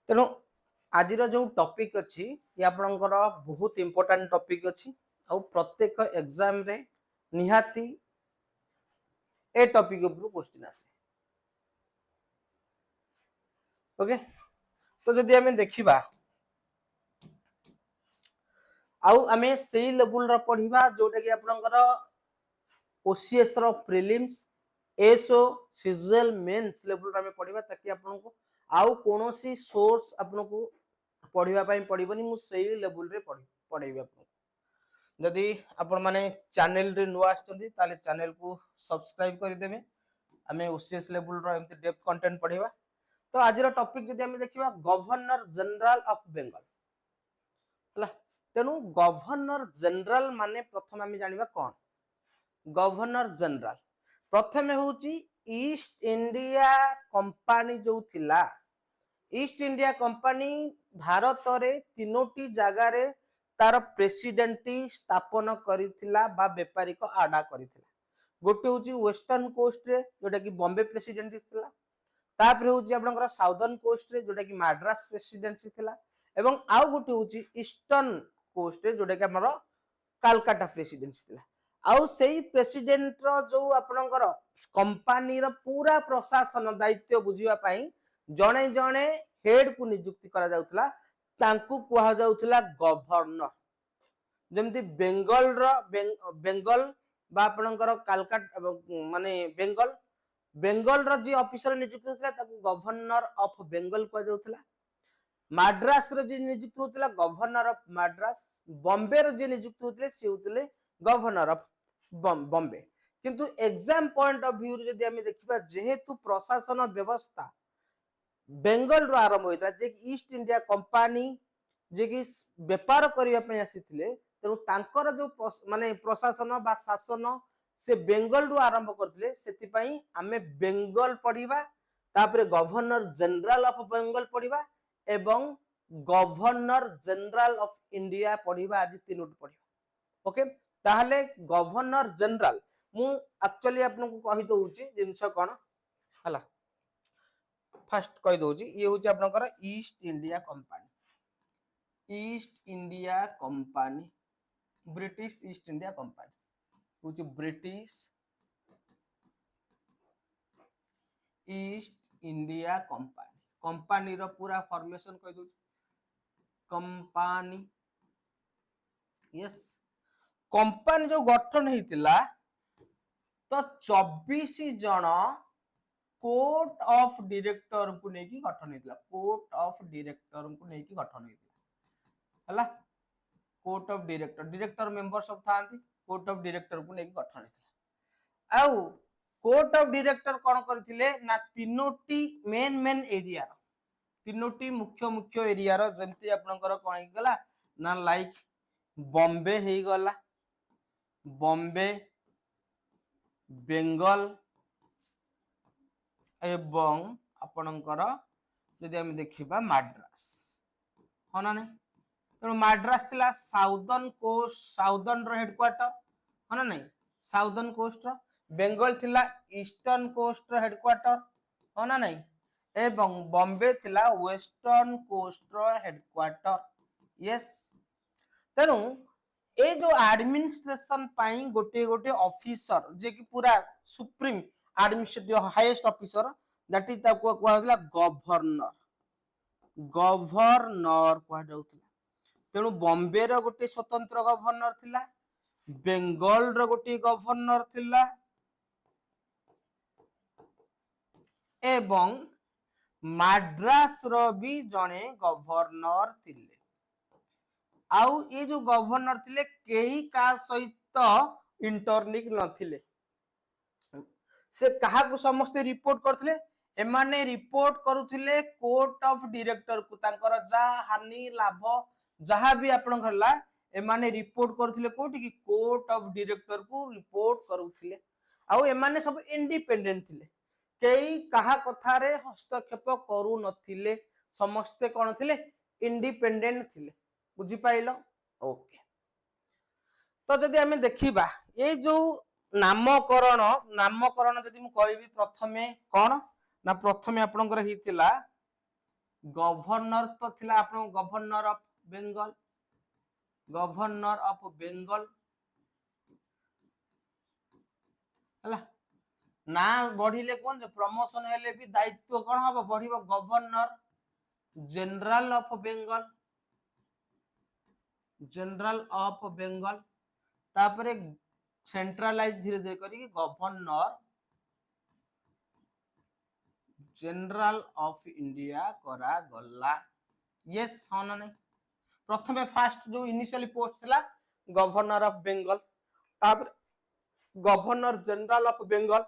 तेणु आज जो टॉपिक अच्छी ये आपणकर बहुत इंपोर्टेंट टॉपिक अच्छी आ प्रत्येक एग्जाम रे निहाती ए टॉपिक ऊपर क्वेश्चन आसे। ओके, तो जदि आमे देखिबा आउ आमे सेही लेवल रा पढिबा जोटा कि आपणकर ओसीएस रो prelims SO CGL mains level रा आमे पढिबा ताकि आपनको आउ कोनोसी सोर्स आपनको पढ़िबा पई पड़िबनी मु सेही लेवल रे पढेबी आपनको। जदि आपण माने चैनल रे नुआ आछथि ताले चैनल को सब्सक्राइब कर देबे। आमे ओसीएस लेवल रो एमती डेप्थ कंटेंट पढिबा। तो आज रो टॉपिक जदि आमे देखिबा गवर्नर जनरल ऑफ बेंगल हला। तेनु गवर्नर जनरल माने प्रथम आमे जानिबा कोन गवर्नर जनरल प्रथमे होची ईस्ट इंडिया कंपनी जो थिला। ईस्ट इंडिया कंपनी भारत रे तीनोटी जगह रे तार प्रेसिडेंटी स्थापन करिथिला बा व्यापारिक आडा करिथिला। गोटे होची वेस्टर्न कोस्ट रे जोटा कि बॉम्बे प्रेसिडेंसी थिला। तापर होची आपनकर साउदर्न कोस्ट रे जोटा कि मद्रास प्रेसिडेंसी थिला एवं आउ गोटे होची ईस्टर्न कोस्ट रे जोटा कि हमर कलकत्ता प्रेसिडेंसी थिला। आउ सेही प्रेसिडेंट रो जो आपनकर कंपनी रो पूरा प्रशासन दायित्व बुझिबा पई जणे जणे हेड को नियुक्ति करा जाउतला तांकू कुहा जाउतला गवर्नर। जेमती बेंगल रो बेंगल बा आपनकर कलकत्ता माने बेंगल रो जी ऑफिसर नियुक्त होतला ताकू गवर्नर ऑफ बेंगल कुहा जाउतला। मद्रास रो जी नियुक्त होतला गवर्नर ऑफ मद्रास। बॉम्बे रो जी नियुक्त होतले से होतले गवर्नर ऑफ बॉम्बे। किंतु एग्जाम पॉइंट ऑफ व्यू रे जदि हम देखिबा जेहेतु प्रशासन व्यवस्था बेंगल रो आरंभ होइता जे ईस्ट इंडिया कंपनी जे कि व्यापार करिया पे आसीथिले तेनु तांकर जो माने प्रशासन बा शासन से बेंगल रो आरंभ करथिले सेति पई हमें बेंगल पढिबा तापरे गवर्नर जनरल ऑफ बेंगल पढिबा एवं गवर्नर जनरल ऑफ इंडिया पढिबा आज तीनोट पढिबा। ओके, ताहले गवर्नर जनरल मु एक्चुअली आपनको कहि दउची जिंस कोन हला। फर्स्ट कहि दउची ये होची आपनकर East India Company. East India Company British East India Company होची British East India Company. Company रो पूरा फॉर्मेशन कहि दउची कंपनी। यस, कंपनी जो गठन हेतिला तो 24 जण कोर्ट ऑफ डायरेक्टर को नेकी गठन हेतिला। कोर्ट ऑफ डायरेक्टर को नेकी गठन हेतिला हला। कोर्ट ऑफ डायरेक्टर मेंबर सब थांती कोर्ट ऑफ डायरेक्टर को नेकी गठन हेतिला। आउ कोर्ट ऑफ डायरेक्टर कोन करथिले ना तीनोटी मेन एरिया तीनोटी मुख्य एरिया रो जेमती आपनकर कोन गला ना लाइक बॉम्बे हे गला बॉम्बे बेंगल एवं आपनकर जदि हम देखिबा मद्रास हो ना नहीं। तेणु मद्रास थिला साउदर्न कोस्ट साउदर्न रो हेडक्वार्टर हो ना नहीं साउदर्न कोस्ट रो। बेंगल थिला ईस्टर्न कोस्ट रो हेडक्वार्टर हो ना नहीं एवं बॉम्बे थिला वेस्टर्न कोस्ट रो हेडक्वार्टर। यस, तेणु ए जो एडमिनिस्ट्रेशन पाई गोटे गोटे ऑफिसर जे कि पूरा supreme administrative highest officer that is ताको कहला गवर्नर। गवर्नर कह जाउतला। तेणु बॉम्बे रो गोटे स्वतंत्र गवर्नर थिला बेंगल रो गोटे गवर्नर थिला एवं मद्रास रो भी जणे गवर्नर थिले। आउ ये जो गवर्नर थिले केही का सहित इंटरलिंक नथिले से कहा को समस्त रिपोर्ट करथिले। एमाने रिपोर्ट करूथिले कोर्ट ऑफ डायरेक्टर को तांकर जा हानि लाभ जहा भी आपन घरला एमाने रिपोर्ट करूथिले कोठी की कोर्ट ऑफ डायरेक्टर को रिपोर्ट करूथिले। आउ एमाने सब इंडिपेंडेंट थिले केही कहा कथा रे हस्तक्षेप करू नथिले समस्त कोन थिले इंडिपेंडेंट थिले। बुझी पाइलो। ओके, तो जदि हमें देखिबा ये जो नामकरण जदि मु कहबी प्रथमे कोन ना प्रथमे आपनकर हितिला गवर्नर तो थिला आपण governor of Bengal, governor of Bengal हला ना बढ़िले कौन प्रमोशन हेले भी दायित्व कौन हम बढ़िबो governor general of Bengal, general of Bengal तापरे सेंट्रलाइज धीरे धीरे करी गवर्नर जनरल ऑफ इंडिया करा गला। यस हाँ ना नहीं प्रथमे फास्ट जो इनिशियली पोस्ट थिला गवर्नर ऑफ बेंगल तापर गवर्नर जनरल ऑफ बेंगल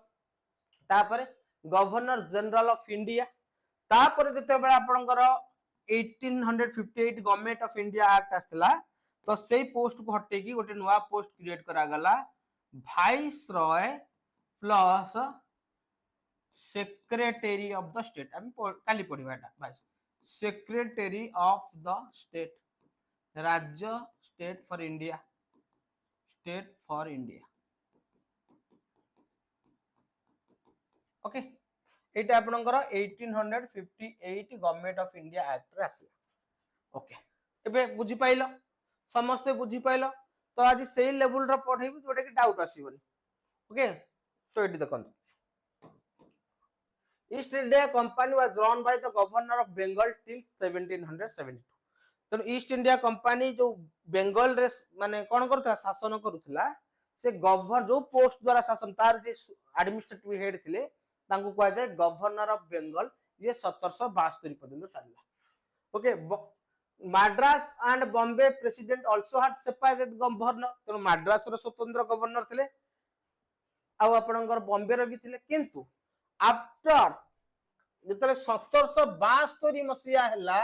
तापर गवर्नर जनरल ऑफ इंडिया तापर जते बेला आपनकर 1858 गवर्नमेंट ऑफ इंडिया एक्ट आस्थिला तो सेही पोस्ट को हटे की गोटे नवा पोस्ट क्रिएट करा गला viceroy plus secretary of the state हम काली पढिबा एटा vice secretary of the state राज्य state for India, state for India okay एटा आपनकर 1858 गवर्नमेंट ऑफ इंडिया एक्ट रे आसिला। ओके एबे बुझी पाइलो समस्त बुझी पाइलो तो आज सेही लेवल रो पढेबी जोटा कि डाउट आसीबनी। ओके तो एटी देखंतु east India company was run by the governor of Bengal till 1772 तो ईस्ट इंडिया कंपनी जो बेंगल रे माने कोन करता शासन करूथला से गवर्नर जो पोस्ट द्वारा शासन तार जे एडमिनिस्ट्रेटिव हेड थिले तांको कहा जाय गवर्नर ऑफ बेंगल ये 1772 पर्यंत चलला। Okay Madras and Bombay president also had separated governor तो मद्रास रो स्वतंत्र गवर्नर थिले आ आपनकर बॉम्बे रो भी थिले किंतु आफ्टर जतले 1772 मसिया हला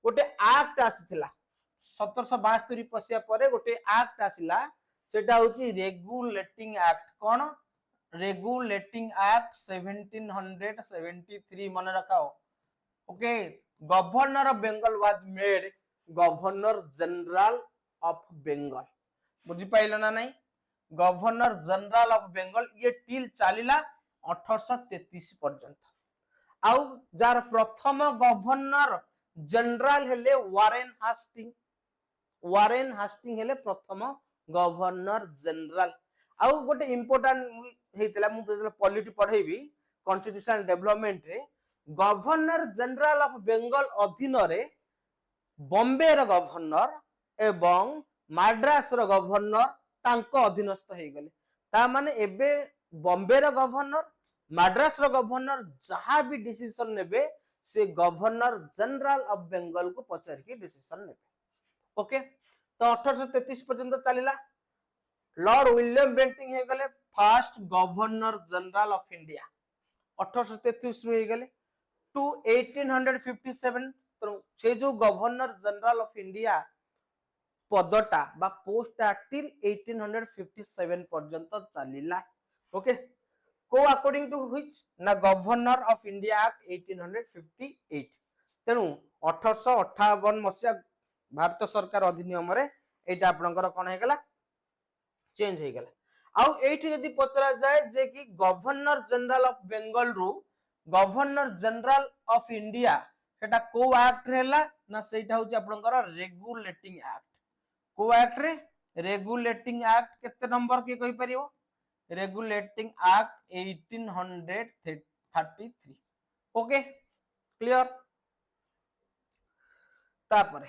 गोटे एक्ट आसीथिला 1772 पसिया परे गोटे एक्ट आसिला सेटा होची रेगुलेटिंग एक्ट कोन रेगुलेटिंग एक्ट 1773 मन रखाओ। Okay governor of Bengal was made governor general of Bengal बुझी पाइलो ना नहीं गवर्नर जनरल ऑफ बेंगल ये टिल चलीला 1833 पर्यंत आउ जार प्रथम गवर्नर जनरल हेले वारेन हास्टिंग हेले प्रथम गवर्नर जनरल आउ गोटे इंपोर्टेंट हेतिला मु पॉलिटी पढेबी कॉन्स्टिट्यूशनल डेवलपमेंट रे गवर्नर जनरल ऑफ बेंगल अधीन रे बॉम्बे रो गवर्नर एवं मद्रास रो गवर्नर तांको अधीनस्थ हे गले ता माने एबे बॉम्बे रो गवर्नर मद्रास रो गवर्नर जहां भी डिसीजन नेबे से गवर्नर जनरल ऑफ बेंगल को पचार के डिसीजन नेबे। ओके तो 1833 पर्यंत चलीला लॉर्ड विलियम बेंटिंग हे गले first governor general of India 1833 रो हे गले टू 1857 तो से जो गवर्नर जनरल ऑफ इंडिया पदटा बा पोस्टा टिल 1857 पर्यंत चलीला। ओके को अकॉर्डिंग टू व्हिच ना गवर्नर ऑफ इंडिया एक्ट 1858 तेनु 1858 मसिया भारत सरकार अधिनियम रे एटा आपनकर कोन हे गला चेंज हे गला आउ एठी यदि पचरा जाय जे कि गवर्नर जनरल ऑफ बेंगल रु गवर्नर जनरल ऑफ इंडिया सेटा को एक्ट रेला ना सेटा होची आपनकर रेगुलेटिंग एक्ट को एक्ट रे रेगुलेटिंग एक्ट केते नंबर के कहि परियो रेगुलेटिंग एक्ट 1833। ओके क्लियर तापरे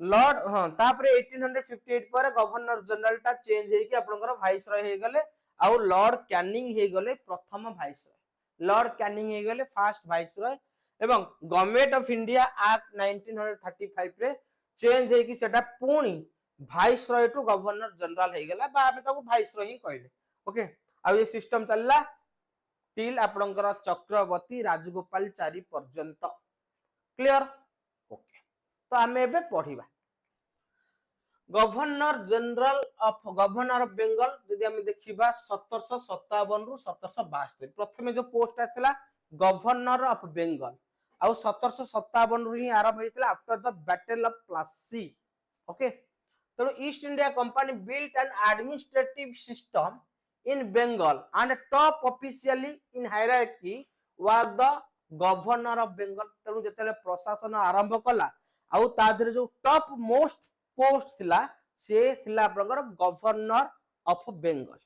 लॉर्ड हां तापरे 1858 पर गवर्नर जनरल ता चेंज हे कि आपनकर वाइस रॉय हे गले आउ लॉर्ड कैनिंग हे गले प्रथम वाइस रॉय लॉर्ड कैनिंग हे गले फर्स्ट वाइस रॉय एवं गवर्नमेंट ऑफ इंडिया एक्ट 1935 रे चेंज हे कि सेटा पुणी viceroy to governor general हे गला बा आबे ताको वाइस रॉय ही कहले। ओके आ ये सिस्टम चलला टिल आपनकर चक्रवर्ती राजगोपालचारी पर्यंत क्लियर। ओके तो आमे एबे पढिबा गवर्नर जनरल ऑफ बेंगल यदि हम देखिबा 1757 रु 1772 प्रथमे जो पोस्ट आथिला गवर्नर ऑफ बेंगल आ 1757 रु ही आरंभ हेतिला after the battle of Plassey. Okay तो East India Company built an administrative system in Bengal and top officially in hierarchy was the governor of Bengal तेणु जेतेले प्रशासन आरंभ कला आउ ता धरे जो टॉप मोस्ट पोस्ट थिला से थिला आपनकर गवर्नर ऑफ बेंगल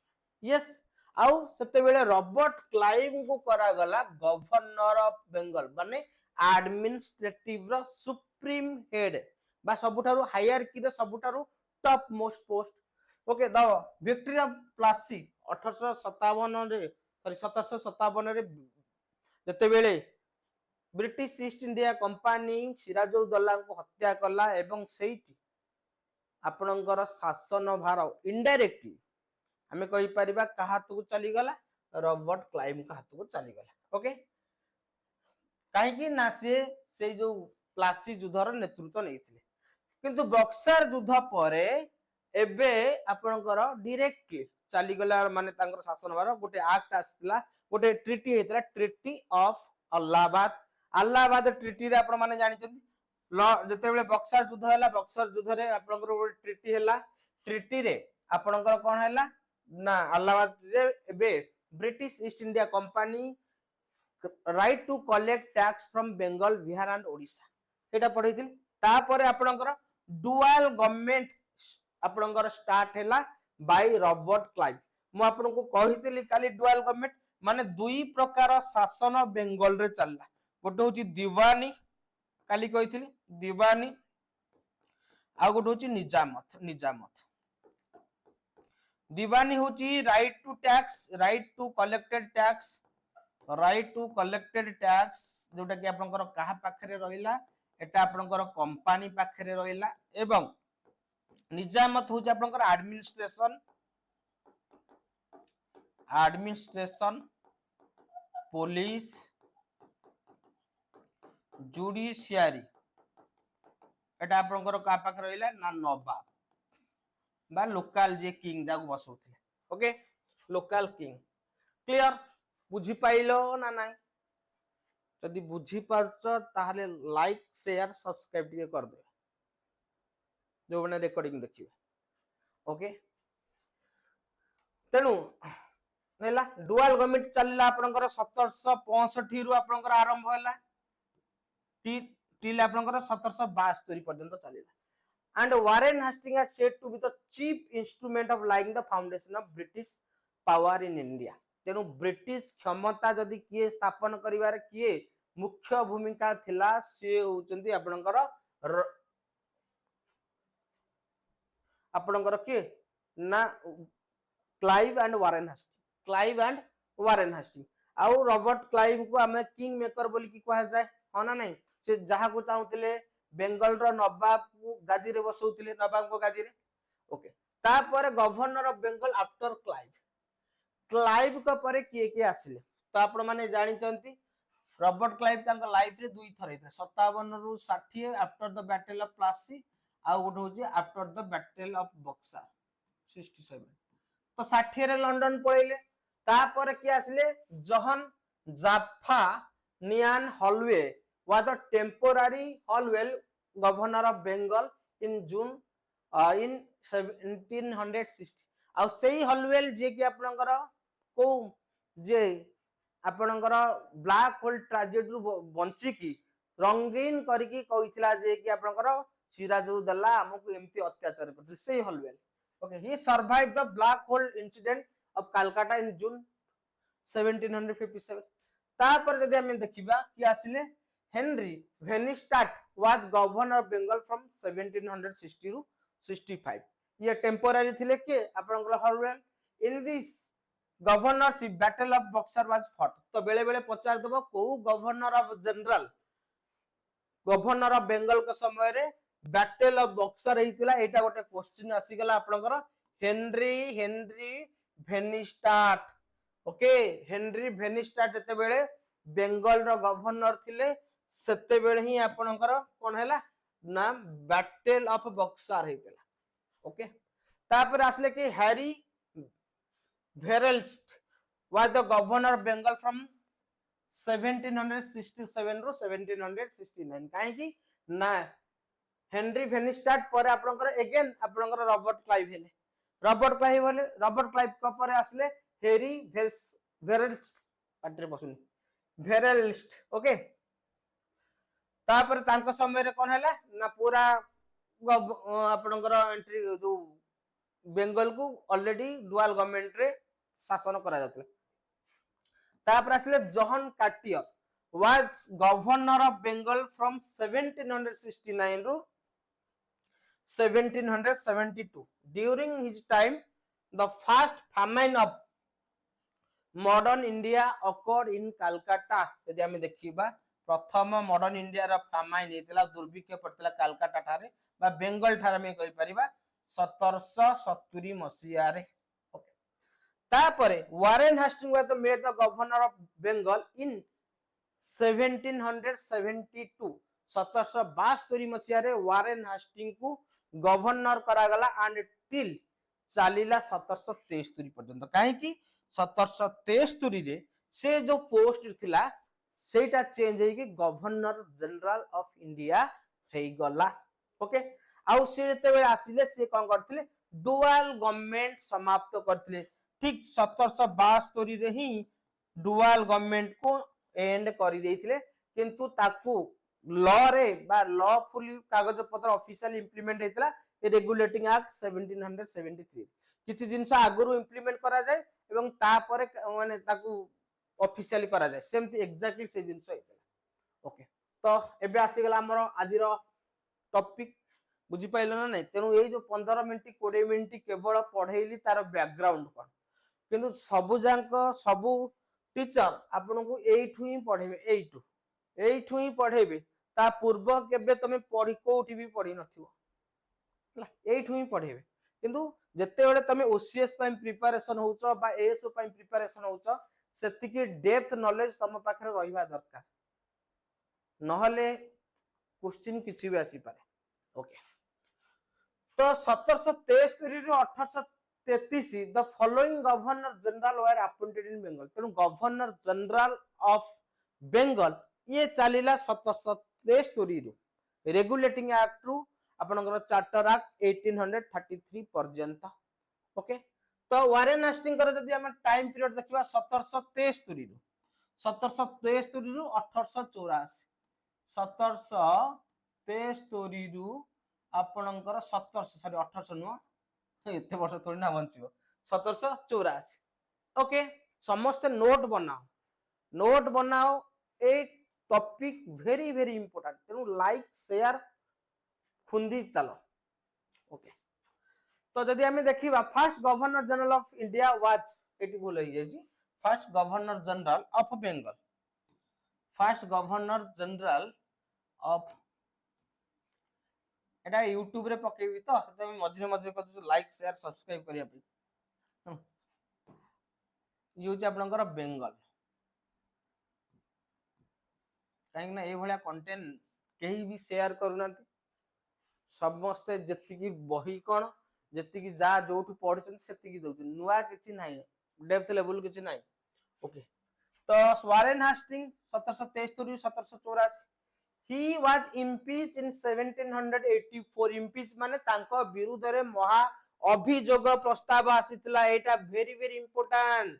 यस आउ सेते बेले रॉबर्ट क्लाइव को करा गला गवर्नर ऑफ बेंगल माने एडमिनिस्ट्रेटिव रो सुप्रीम हेड बा सबुठारु हायरार्की रे सबुठारु top most post okay the victory of Plassey 1857 रे सॉरी 1757 रे जते बेले British East India Company Sirajuddaulah को हत्या कला एवं सेठी आपणकर शासन भार इनडायरेक्टली आमे कहि परिबा का हाथ को चली गला रॉबर्ट क्लाइव का हाथ को चली गला ओके काहे कि ना से जो प्लासी युद्धर नेतृत्व नैथिले किंतु बक्सर युद्ध परे एबे आपणकर डायरेक्टली चली गला माने तांकर शासन भार गोटे एक्ट आस्तिला गोटे ट्रिटी हेतला ट्रिटी ऑफ अलाहाबाद ट्रिटी रे आपण माने जानि छथि जते बेले बक्सर युद्ध हैला बक्सर युद्ध रे आपणकर गोटे ट्रिटी हैला ट्रिटी रे आपणकर कोन हैला ना अलाहाबाद रे एबे British East India Company right to collect tax from Bengal Bihar and Odisha एटा पढैथिल तापर आपणकर डुअल गवर्नमेंट आपणकर स्टार्ट हैला बाय रॉबर्ट क्लाइव मु आपनको कहितली काली डुअल गवर्नमेंट माने दुई प्रकार शासन बेंगल रे चलला गोटे होची दीवानी काली कहितली दीवानी आ गोटे होची निजामत दीवानी होची right to tax right to collected tax जोटा कि आपनकर कहा पाखरे रहिला एटा आपनकर कंपनी पाखरे रहिला एवं निजामत होची आपनकर एडमिनिस्ट्रेशन पुलिस जुडिशियरी एटा आपनकर का पाखरे रहिला ना नवाब बा लोकल जे किंग जाको बसौथिले ओके लोकल किंग क्लियर बुझी पाइलो ना नाही जदि बुझी पारछ ताहले लाइक शेयर सब्सक्राइब टिके कर दे जो बने रिकॉर्डिंग देखिबे ओके तेनु नेला डुअल गवर्नमेंट चलला आपनकर 1765 रु आपनकर आरंभ होला टिल आपनकर 1772 पर्यंत चलिला and Warren Hastings are said to be the chief instrument of laying the foundation of British power in India तेनु ब्रिटिश क्षमता जदि किए स्थापन करिवार किए मुख्य भूमिका थिला से होचंती आपनकर के ना क्लाइव एंड वारेन हास्टिंग आउ रॉबर्ट क्लाइव को हमें किंग मेकर बोली की कहा जाए होना नहीं से जहा को चाहूतिले बेंगल रो नवाब को गादी रे बसौतिले नवाब को गादी रे ओके तापर governor of Bengal after Clive का परे किए आसिले तो आपण माने जानि चंती रॉबर्ट क्लाइव तांका लाइफ रे दुई थर हेता 57 रु 60 after the battle of Plassey आ गोटे होची after the battle of Buxar 67 तो 60 रे लंदन पळेले तापर के आसिले जॉन जाफा नियान Holwell was the temporary Holwell governor of Bengal in June in 1760 आ सेही हॉलवेल जे कि आपनकर को जे आपनकर ब्लैक होल ट्रेजेडी रु बंची की रंगीन करके कहितला जे कि आपनकर सिराजउद्दौला हमकु एमती अत्याचार करथि सेही Holwell okay he survive the black hole incident of Calcutta in June 1757 तापर जदि हम देखिबा कि आसिले Henry Venistad was governor of Bengal from 1760 to 65 ये टेम्पोररी थिले के आपनकर Holwell in this governorship battle of Buxar was fought तो बेले बेले पचार दबो को governor of general governor of Bengal के समय रे बैटल ऑफ बक्सर हेतिला एटा गोटे क्वेश्चन आसी गला आपनकर हेनरी वेनिस्टाड ओके हेनरी वेनिस्टाड जते बेले बेंगल रो गवर्नर थिले सेते बेले ही आपनकर कोन हैला नाम बैटल ऑफ बक्सर हेतिला ओके तापर आसले कि Harry Verelst was the governor of Bengal from 1767 रो 1769 काहे कि ना हेनरी वेनिस्टाड पर आपनकर अगेन आपनकर रॉबर्ट क्लाइव का पर आसले हैरी वेरेल्स्ट पाटरे बसुनी भेरेलिस्ट ओके तापर तांको समय रे कोन हैला ना पूरा आपनकर एंट्री जो बेंगल को ऑलरेडी डुअल गवर्नमेंट रे शासन करा जातला तापर आसले John Cartier was governor of Bengal from 1769 रो 1772 during his time the first famine of modern India occurred in Calcutta यदि हमें देखिबा प्रथम मॉडर्न इंडिया रा फामाइन हेतला दुर्भिक्ष पड़तला कलकत्ता ठारे बा बेंगल ठारे में कहि परिबा 1770 मसिया रे ओके तापरे Warren Hasting was the made the governor of Bengal in 1772 1772 मसिया रे वारेन हास्टिंग को गवर्नर करा गला एंड टिल चालीला 1773 पर्यंत काहे कि 1773 रे से जो पोस्ट थिला सेटा चेंज है कि गवर्नर जनरल ऑफ इंडिया हे गला ओके आउ से जते बेले आसीले से कोन करथिले डुअल गवर्नमेंट समाप्त करथिले ठीक 1772 रे ही डुअल गवर्नमेंट को एंड करि देथिले किंतु ताकू लॉ रे बा लॉफुली कागज पत्र ऑफिशियल इंप्लीमेंट हेतला रेगुलेटिंग एक्ट 1773 किछि जिंस आगुरु इंप्लीमेंट करा जाय एवं तापरे माने ताकू ऑफिशियली करा जाय सेमती एग्जैक्टली से जिंस हेतला ओके तो एबे आसी गला हमर आजिर टॉपिक बुझी पाइलो ना नै तेनु ए जो 15 मिनिट 20 मिनिट केवल पढैली तार बैकग्राउंड कोन किंतु सबु जांक सबु टीचर आपन को एठु ही पढेबे एठु ही पढेबे ता पूर्व केबे तमे पढी कोठी भी पढी नथिवो एठु ही पढेबे किंतु जते बेले तमे ओसीएस पय प्रिपरेशन होउचो बा एएसओ पय प्रिपरेशन होउचो सेतिकी डेप्थ नॉलेज तम पाखरे रहिबा दरकार नहले क्वेश्चन किछि भी आसी पारे ओके तो 1773 रो 1833 the following governor general were appointed in Bengal तेनु गवर्नर जनरल ऑफ बेंगल ये चलीला 1773 रो रेगुलेटिंग एक्ट रू आपनकर चार्टर एक्ट 1833 पर्यंत ओके तो वारेन हास्टिंग कर जदी हम टाइम पीरियड देखिबा 1773 रो 1773 रो 1884 1773 रो आपनकर 1700 सॉरी 1800 नो एते वर्ष थोड़ी ना बंचिबो 1784 ओके समस्त नोट बनाओ एक टॉपिक वेरी वेरी इंपोर्टेंट तेनु लाइक शेयर खुंदी चलो ओके तो जदी हमें देखिबा first governor general of India was एटी बोल हो जाई जी first governor general of Bengal first governor general of एटा यूट्यूब रे पकेबी तो से मझे मझे कहू लाइक शेयर सब्सक्राइब करिया पे यूज आपनकर बेंगल काहे ना ए भलिया कंटेंट केही भी शेयर करूनांती समस्ते जत्तिकी बही कोन जत्तिकी जा जोठु पढिछन सेत्तिकी दउछ नुवा किछि नाही डेप्थ लेवल किछि नाही ओके तो Warren Hastings 1773 1784 he was impeached in 1784 impeach माने तांको विरुद्ध रे महा अभियोग प्रस्ताव आसीतला एटा वेरी वेरी इंपोर्टेंट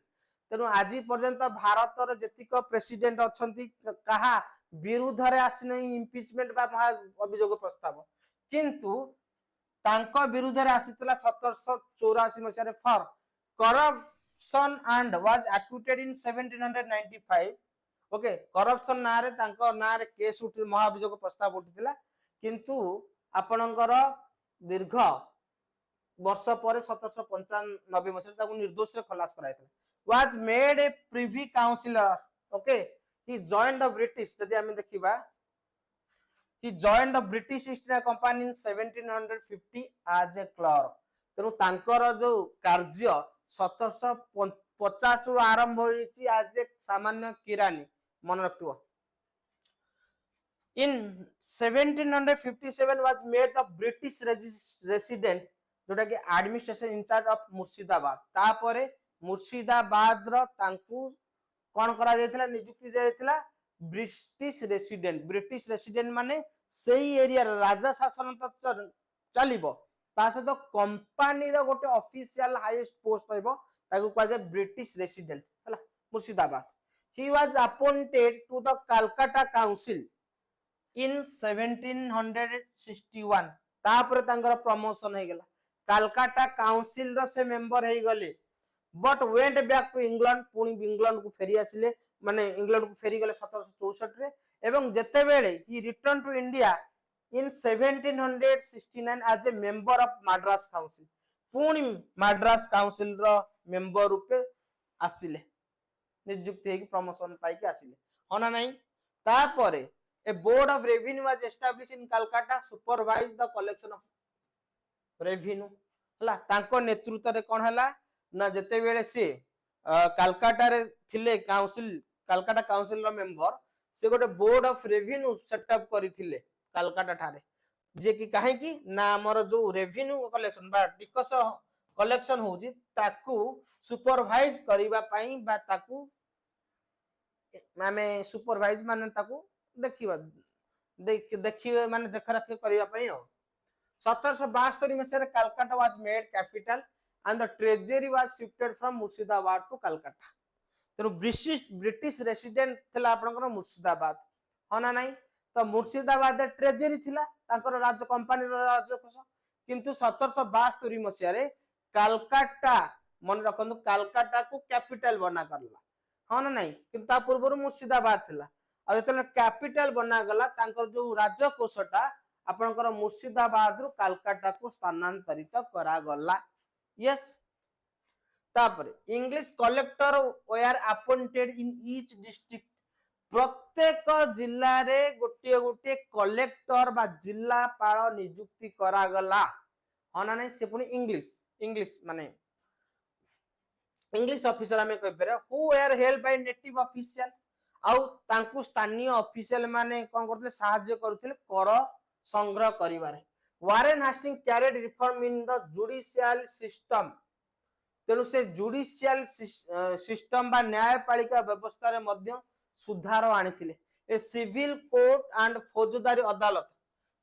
तेनु आजि पर्यंत भारत रे जतिक प्रेसिडेंट अछंती कहा विरुद्ध रे आसी नै इंपीचमेंट बा महा अभियोग प्रस्ताव किंतु तांको विरुद्ध रे आसीतला 1784 मसिया रे for corruption and was acquitted in 1795 okay corruption ना रे तांको ना रे केस उठी महाभियोग प्रस्ताव उठितला किंतु आपनकर दीर्घ वर्ष पर 1795 मसिया ताकू निर्दोष रे खलास कराइतला was made a privy councillor okay he joined the British जदि हमें देखिबा he joined the British East India Company in 1750 as a clerk तेनु तांकर जो कार्य 1750 रु आरंभ होईची आज एक सामान्य किरानी मन रखिबो in 1757 was made the British resident जोटा कि एडमिनिस्ट्रेशन इंचार्ज ऑफ मुर्शिदाबाद तापरे मुर्शिदाबाद रो तांकू कोन करा जायतिला नियुक्ति जायतिला ब्रिटिश रेसिडेंट माने सेही एरिया राजा शासन तो चलिबो ता से तो कंपनी रो गोटे ऑफिशियल हाईएस्ट पोस्ट होइबो ताकू कह जाय ब्रिटिश रेसिडेंट हला Murshidabad he was appointed to the Calcutta Council in 1761 तापर तांकर प्रमोशन हो गला कलकत्ता काउंसिल रो से मेंबर हो गले but went back to England पुणी इंग्लैंड को फेरी आसिले माने इंग्लैंड को फेरी गले 1764 रे एवं जते बेले he return to India in 1769 as a member of Madras Council पुणी Madras Council रो मेंबर रूपे आसिले नियुक्ति हेकि प्रमोशन पाई के आसिले होना नहीं तापरे a board of revenue was established in Calcutta supervise the collection of revenue हला तांको नेतृत्व रे कोन हला ना जते बेले से कलकत्ता रे थिले काउंसिल कलकत्ता काउंसिल रो मेंबर से गोटे बोर्ड ऑफ रेवेन्यू सेटअप करिथिले कलकत्ता ठारे जे कि काहे कि ना हमर जो रेवेन्यू कलेक्शन बा टिकस कलेक्शन होजी ताकू सुपरवाइज करिबा पई बा ताकू माने सुपरवाइज माने ताकू देखिबा देखिबा माने देखरेख करिबा पई हो 1772 मसीह Calcutta was made capital and the treasury was shifted from Murshidabad to Calcutta तेनु ब्रिटिश रेसिडेंट थिला आपनकर मुर्शिदाबाद होना नहीं तो मुर्शिदाबाद ट्रेजरी थिला तांकर राज्य कंपनी रो राजकोष किंतु 1772 मसीह रे कलकत्ता मन रखनु कलकत्ता को कैपिटल बना करला हाँ ना नहीं किंतु ता पूर्व मुर्शिदाबाद थिला आ जतले कैपिटल बना गला तांकर जो राजकोषटा आपनकर मुर्शिदाबाद रु कलकत्ता को स्थानांतरित करा गला यस तापर English collector were appointed in each district प्रत्येक जिल्ला रे गोटे गोटे कलेक्टर बा जिल्लापाल नियुक्ति करा गला हना नै से पुनी इंग्लिश माने इंग्लिश ऑफिसर हमें कहि परबे who were help by native official आउ तांकु स्थानीय ऑफिशियल माने कोन करथले सहाय्य करथले कर संग्रह करिवारे Warren Hasting carried reform in the judicial system तेनु से जुडिशियल सिस्टम बा न्यायपालिका व्यवस्था रे मध्य सुधार आनिथिले ए सिविल कोर्ट एंड फौजदारी अदालत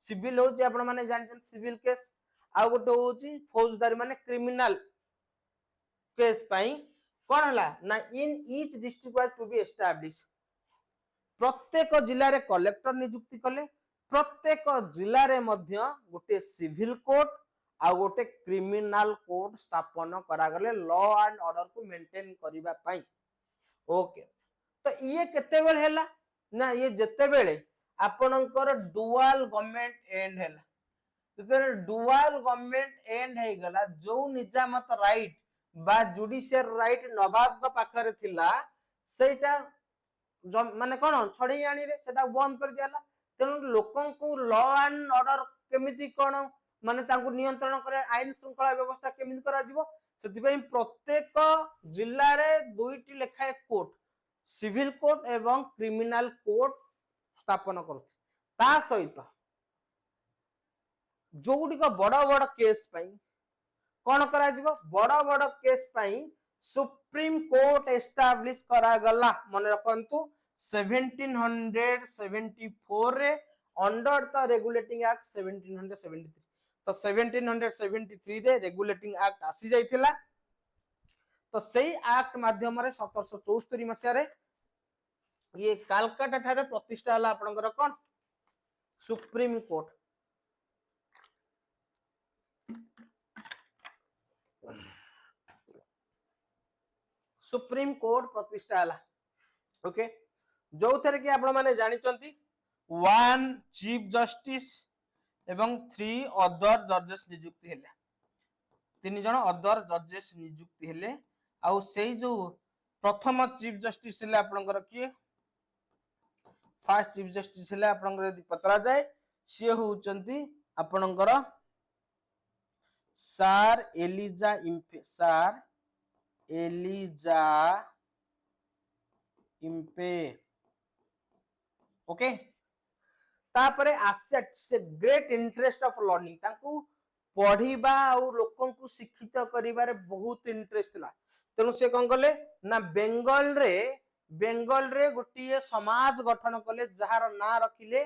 सिविल होची आपण माने जानछन सिविल केस आ गोटे होची फौजदारी माने क्रिमिनल केस पई कोन हला ना in each district was to be establish प्रत्येक जिल्ला रे कलेक्टर नियुक्ति कले प्रत्येक जिल्ला रे मध्य गोटे सिविल कोर्ट आ गोटे क्रिमिनल कोर्ट स्थापन करा गले लॉ एंड ऑर्डर को मेंटेन करिबा पई ओके तो ये केते बेल हैला ना ये जते बेले आपनकर डुअल गवर्नमेंट एंड हैला जते डुअल गवर्नमेंट एंड हे गला जो निजामत राइट बा जुडिशियल राइट नवाब का पाखरे थिला सेटा माने कोन छडी आनी रे सेटा बंद कर दियाला तेनु लोकन को लॉ एंड ऑर्डर केमिति कोन माने तांको नियंत्रण करे आईन श्रृंखला व्यवस्था केमिति करा जिवो सेति पई प्रत्येक जिल्ला रे दुईटी लेखाए कोर्ट सिविल कोर्ट एवं क्रिमिनल कोर्ट स्थापन करथि ता सहित जोगुडी को बड़ बड़ केस पई कोन करा जिवो बड़ बड़ केस पई सुप्रीम कोर्ट एस्टैब्लिश करा गला मन रखंतु 1774 रे अंडर द रेगुलेटिंग एक्ट 1773 तो 1773 रे रेगुलेटिंग एक्ट आसी जाइथिला तो सही एक्ट माध्यम रे 1774 मसिया रे ये कलकत्ता ठारे प्रतिष्ठा हला आपनकर कोन सुप्रीम कोर्ट सुप्रीम कोर्ट प्रतिष्ठा हला ओके जो थरे कि आपण माने जानि चंती 1 चीफ जस्टिस एवं 3 अदर जजेस नियुक्ति हेले तीन जण अदर जजेस नियुक्ति हेले आउ सेही जो प्रथम चीफ जस्टिस हेले आपनकर की फर्स्ट चीफ जस्टिस हेले आपनकर यदि पचरा जाए से होचंती आपनकर सर एलिजा इम्पे ओके तापरे एसेट से ग्रेट इंटरेस्ट ऑफ लर्निंग तांकू पढ़ीबा और लोकन को शिक्षित करिबारे बहुत इंटरेस्ट थिला तेनु से कोन गले ना बेंगल रे गोटिए समाज गठन कले जहार ना रखिले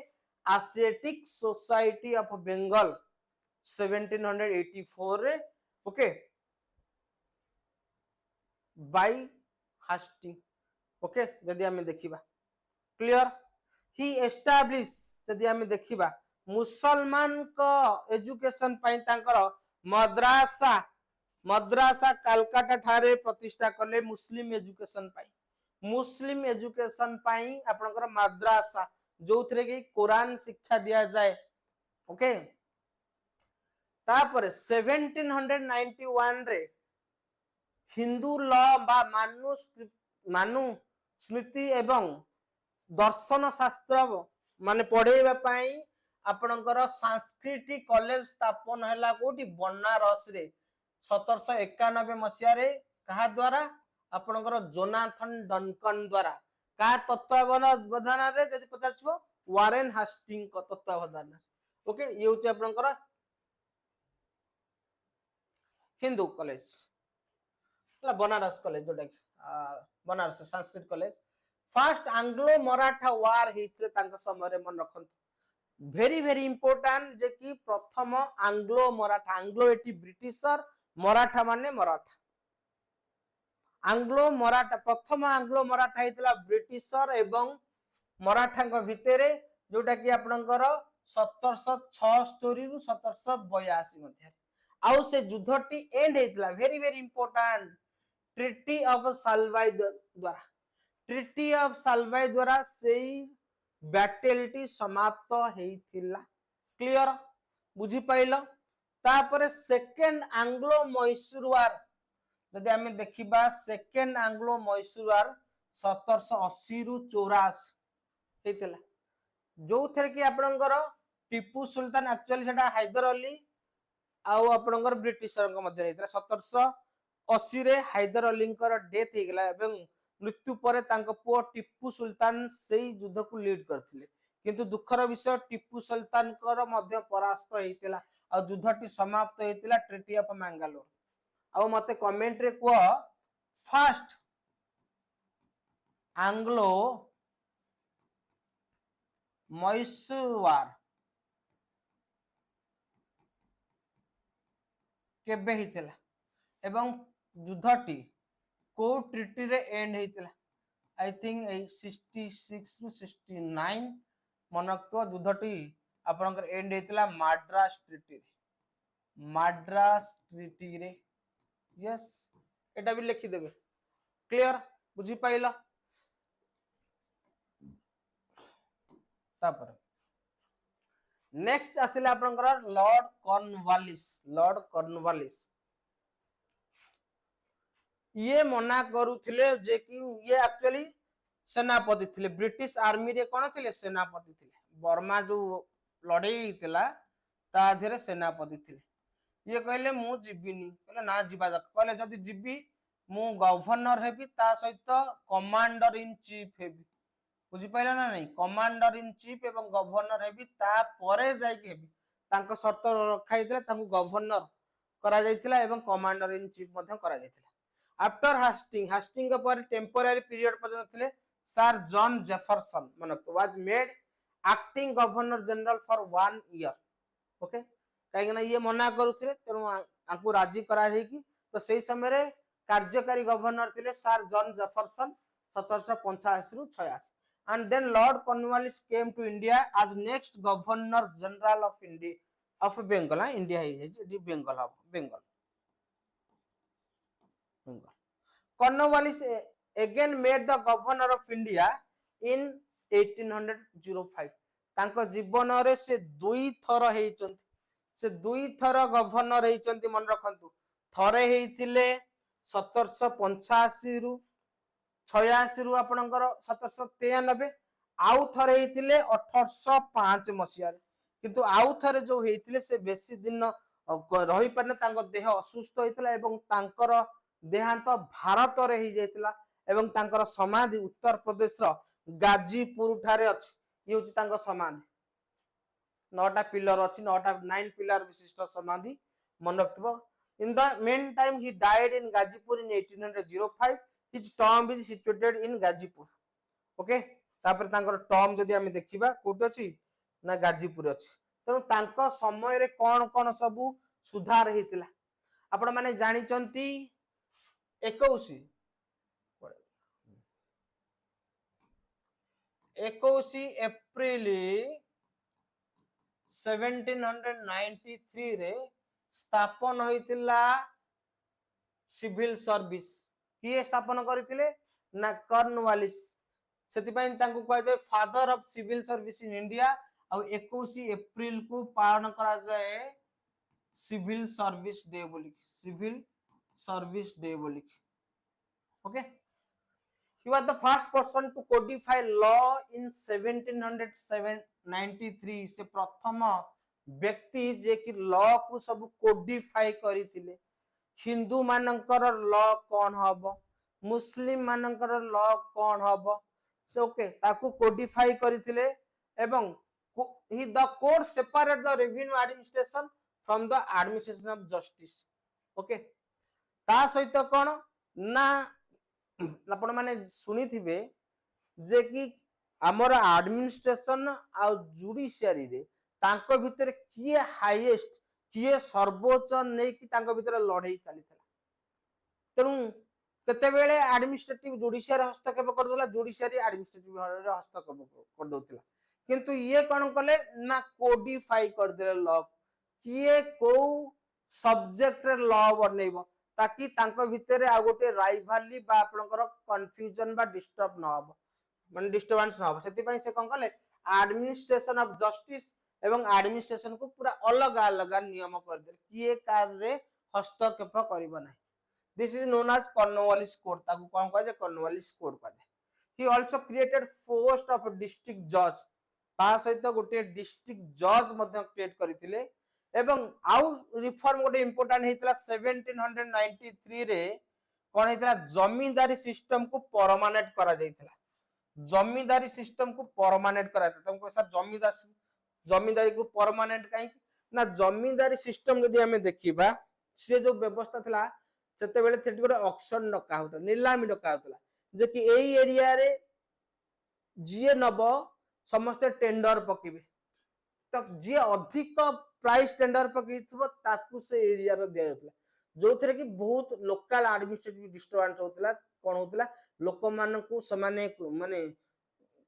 एसेटिक सोसाइटी ऑफ बेंगल 1784 रे ओके बाय हास्टिंग ओके जदि आमे देखिबा क्लियर ही एस्टाब्लिश जदि आमे देखिबा मुसलमान को एजुकेशन पई तांकर मद्रासा मद्रासा कलकत्ता ठारे प्रतिष्ठा कले मुस्लिम एजुकेशन पाई आपनकर मद्रासा जो थरे कि कुरान शिक्षा दिया जाए ओके तापर 1791 रे हिंदू लॉ बा मानु स्मृति एवं दर्शन शास्त्र माने पढ़ेबा पाई आपनकर सांस्कृतिक कॉलेज स्थापन हैला कोठी बनारस रे 1791 मसिया रे कहा द्वारा आपनकर जोनाथन डनकन द्वारा का तत्वावधान रे जदि पचारछो वारेन हास्टिंग को तत्वावधान ओके ये होचे आपनकर हिंदू कॉलेज बनारस कॉलेज जोटा Banaras Sanskrit college first Anglo Maratha war हेतरे तांका समय रे मन रखन वेरी इंपोर्टेंट जे कि प्रथम Anglo Maratha Anglo eighty britisher Maratha माने मराठा आंग्लो मराठा प्रथम आंग्लो मराठा हेतला ब्रिटिशर एवं मराठा को भितरे जोटा कि आपनकर 1776 रु 1782 मध्ये आउ से युद्धटी एंड हेतला very important treaty of Salbai द्वारा से बैटलटी समाप्त हेतिला क्लियर बुझी पाइलो तापर सेकंड आंग्लो मैसूर वार जदि हमें देखिबा सेकंड आंग्लो मैसूर वार 1780 रु 84 हेतिला जो थरे कि आपनकर टीपू सुल्तान एक्चुअली सेटा हैदर अली आउ आपनकर ब्रिटिशर को मध्ये हेतिला 1780 रे हैदर अली डेथ हे गेला एवं मृत्यु परे तांको पुओ टीपू सुल्तान सेही युद्ध को लीड करथिले किंतु दुखर विषय टीपू सुल्तान कर मध्ये परास्त हेतिला आ युद्धटी समाप्त हेतिला ट्रिटी ऑफ मैंगालोर आ मते कमेंट रे को फर्स्ट आंग्लो मैसूर वार केबे हेतिला एवं युद्धटी को ट्रिटी रे एंड हेतिला आई थिंक 66 रु 69 मनक्तो युद्धटी आपनकर एंड हेतिला माड्रास ट्रिटी रे यस एटा भी लिखि देबे क्लियर बुझी पाइला तापर नेक्स्ट आसिले आपनकर लॉर्ड कॉर्नवालिस ये मना करूथिले जे कि ये एक्चुअली सेनापति थिले ब्रिटिश आर्मी रे कोन थिले सेनापति थिले बर्मा जो लड़ाई थिला ता धरे सेनापति थिले ये कहले मु जिबिनी कहले ना जिबा कहले जदी जिबी मु गवर्नर हेबी ता सहित कमांडर इन चीफ हेबी बुझी पाइला ना नहीं कमांडर इन चीफ एवं गवर्नर हेबी ता परे जाई के हेबी तांको शर्त रखाइतला तांको गवर्नर करा जायतिला एवं कमांडर इन चीफ मध्ये करा जायतिला आफ्टर हास्टिंग पर टेम्पोररी पीरियड पर्यंत थिले सर जॉन जेफरसन मनक was made acting governor general for 1 year okay काहे ना ये मना करूथिले तेनु आंकु राजी करा जाय कि तो सेही समय रे कार्यकारी गवर्नर थिले सर जॉन जेफरसन 1785 रु 86 and then Lord Cornwallis came to India as next Governor General of India of Bengal India is Bengal Cornwallis again made the Governor of India in 1805 तांको जीवन रे से दुई थर हेचंती से दुई थर गवर्नर हेचंती मन रखंतु थरे हेतिले 1785 रु 86 रु आपनकर 1793 आउ थरे हेतिले 1805 मसिया किंतु आउ थरे जो हेतिले से बेसी दिन रही पाने तांको देह असुस्थ हेतिला एवं तांकर देहांत भारत रे ही जेतिला एवं तांकर समाधि उत्तर प्रदेश रो गाजीपुर ठारे अछि ये होची तांको समाधि 9टा पिलर अछि 9 पिलर विशिष्ट समाधि मन रखबो in the main time he died in Ghazipur in 1805 his tomb is situated in Ghazipur okay तापर तांकर टॉम जदी हम देखिबा कोट अछि ना गाजीपुर अछि त तांको समय रे कोन सब सुधार हेतिला आपण माने जानि चंती 21 21 एप्रिल 1793 रे स्थापन होइतिला सिविल सर्विस। किए स्थापन करथिले ना कर्नवालिस। ସେଥିପାଇଁ ତାଙ୍କୁ କୁହାଯାଏ father of civil service in India. ଆଉ 21 एप्रिल को पालन करा जाए सिविल सर्विस डे बोली, सिविल सर्विस डे बोली। Okay, he was the first person to codify law in 1793। से प्रथम व्यक्ति जे कि लॉ को सब कोडिफाई करथिले। हिंदू मानकर लॉ कौन हबो, मुस्लिम मानकर लॉ कौन हबो, से ओके ताकू कोडिफाई करथिले। एवं he the court separate the revenue administration from the administration of justice। Okay, ता सहित कोन ना आपण माने सुनी थिबे जे कि हमर एडमिनिस्ट्रेशन आ जुडिशियरी रे तांको भितर किए हाईएस्ट, किए सर्वोच्च नै कि तांको भितर लड़ाई चली थला। तेनु केतेबेले एडमिनिस्ट्रेटिव जुडिशियरी हस्तक्षेप कर दोला, जुडिशियरी एडमिनिस्ट्रेटिव रे हस्तक्षेप कर दोतिला। किंतु ये कोन कले ना कोडिफाई कर देले लॉ, किए को सब्जेक्ट रे लॉ बनेइबो ताकि तांको भितरे आ गोटे राइवली बा आपनकर कंफ्यूजन बा डिस्टर्ब न हो, माने डिस्टर्बेंस न हो। सेति पई से कोन कले एडमिनिस्ट्रेशन ऑफ जस्टिस एवं एडमिनिस्ट्रेशन को पूरा अलग अलग नियम कर दे, किए कार्य हस्तक्षेप करिबो नै। This is known as Cornwallis code. ताकू कोन कह जे कॉर्नवालिस कोड कह जे। He also created post of district जज। ता सहित गोटे डिस्ट्रिक्ट जज मध्ये क्रिएट करथिले। एवं आउ रिफॉर्म गोटे इंपोर्टेंट हेतला 1793 रे कोन हेतला जमींदारी सिस्टम को परमानेंट करा जायतिला। जमींदारी सिस्टम को परमानेंट करा जायतिला। तुमको सर जमींदारी को परमानेंट काई ना, जमींदारी सिस्टम यदि हमें देखिबा से जो व्यवस्था थला सेते बेले थेटी गोटे ऑक्शन डका होता, नीलामी डका होता जे कि एई एरिया रे जीए नब समस्त टेंडर पकेबे, तो जी अधिक प्राइस टेंडर पकेइथबो ताकू से एरिया रो दिया होतला। जो थरे कि बहुत लोकल एडमिनिस्ट्रेटिव डिस्टर्बेंस होतला। कोन होतला लोक मानकू समाने माने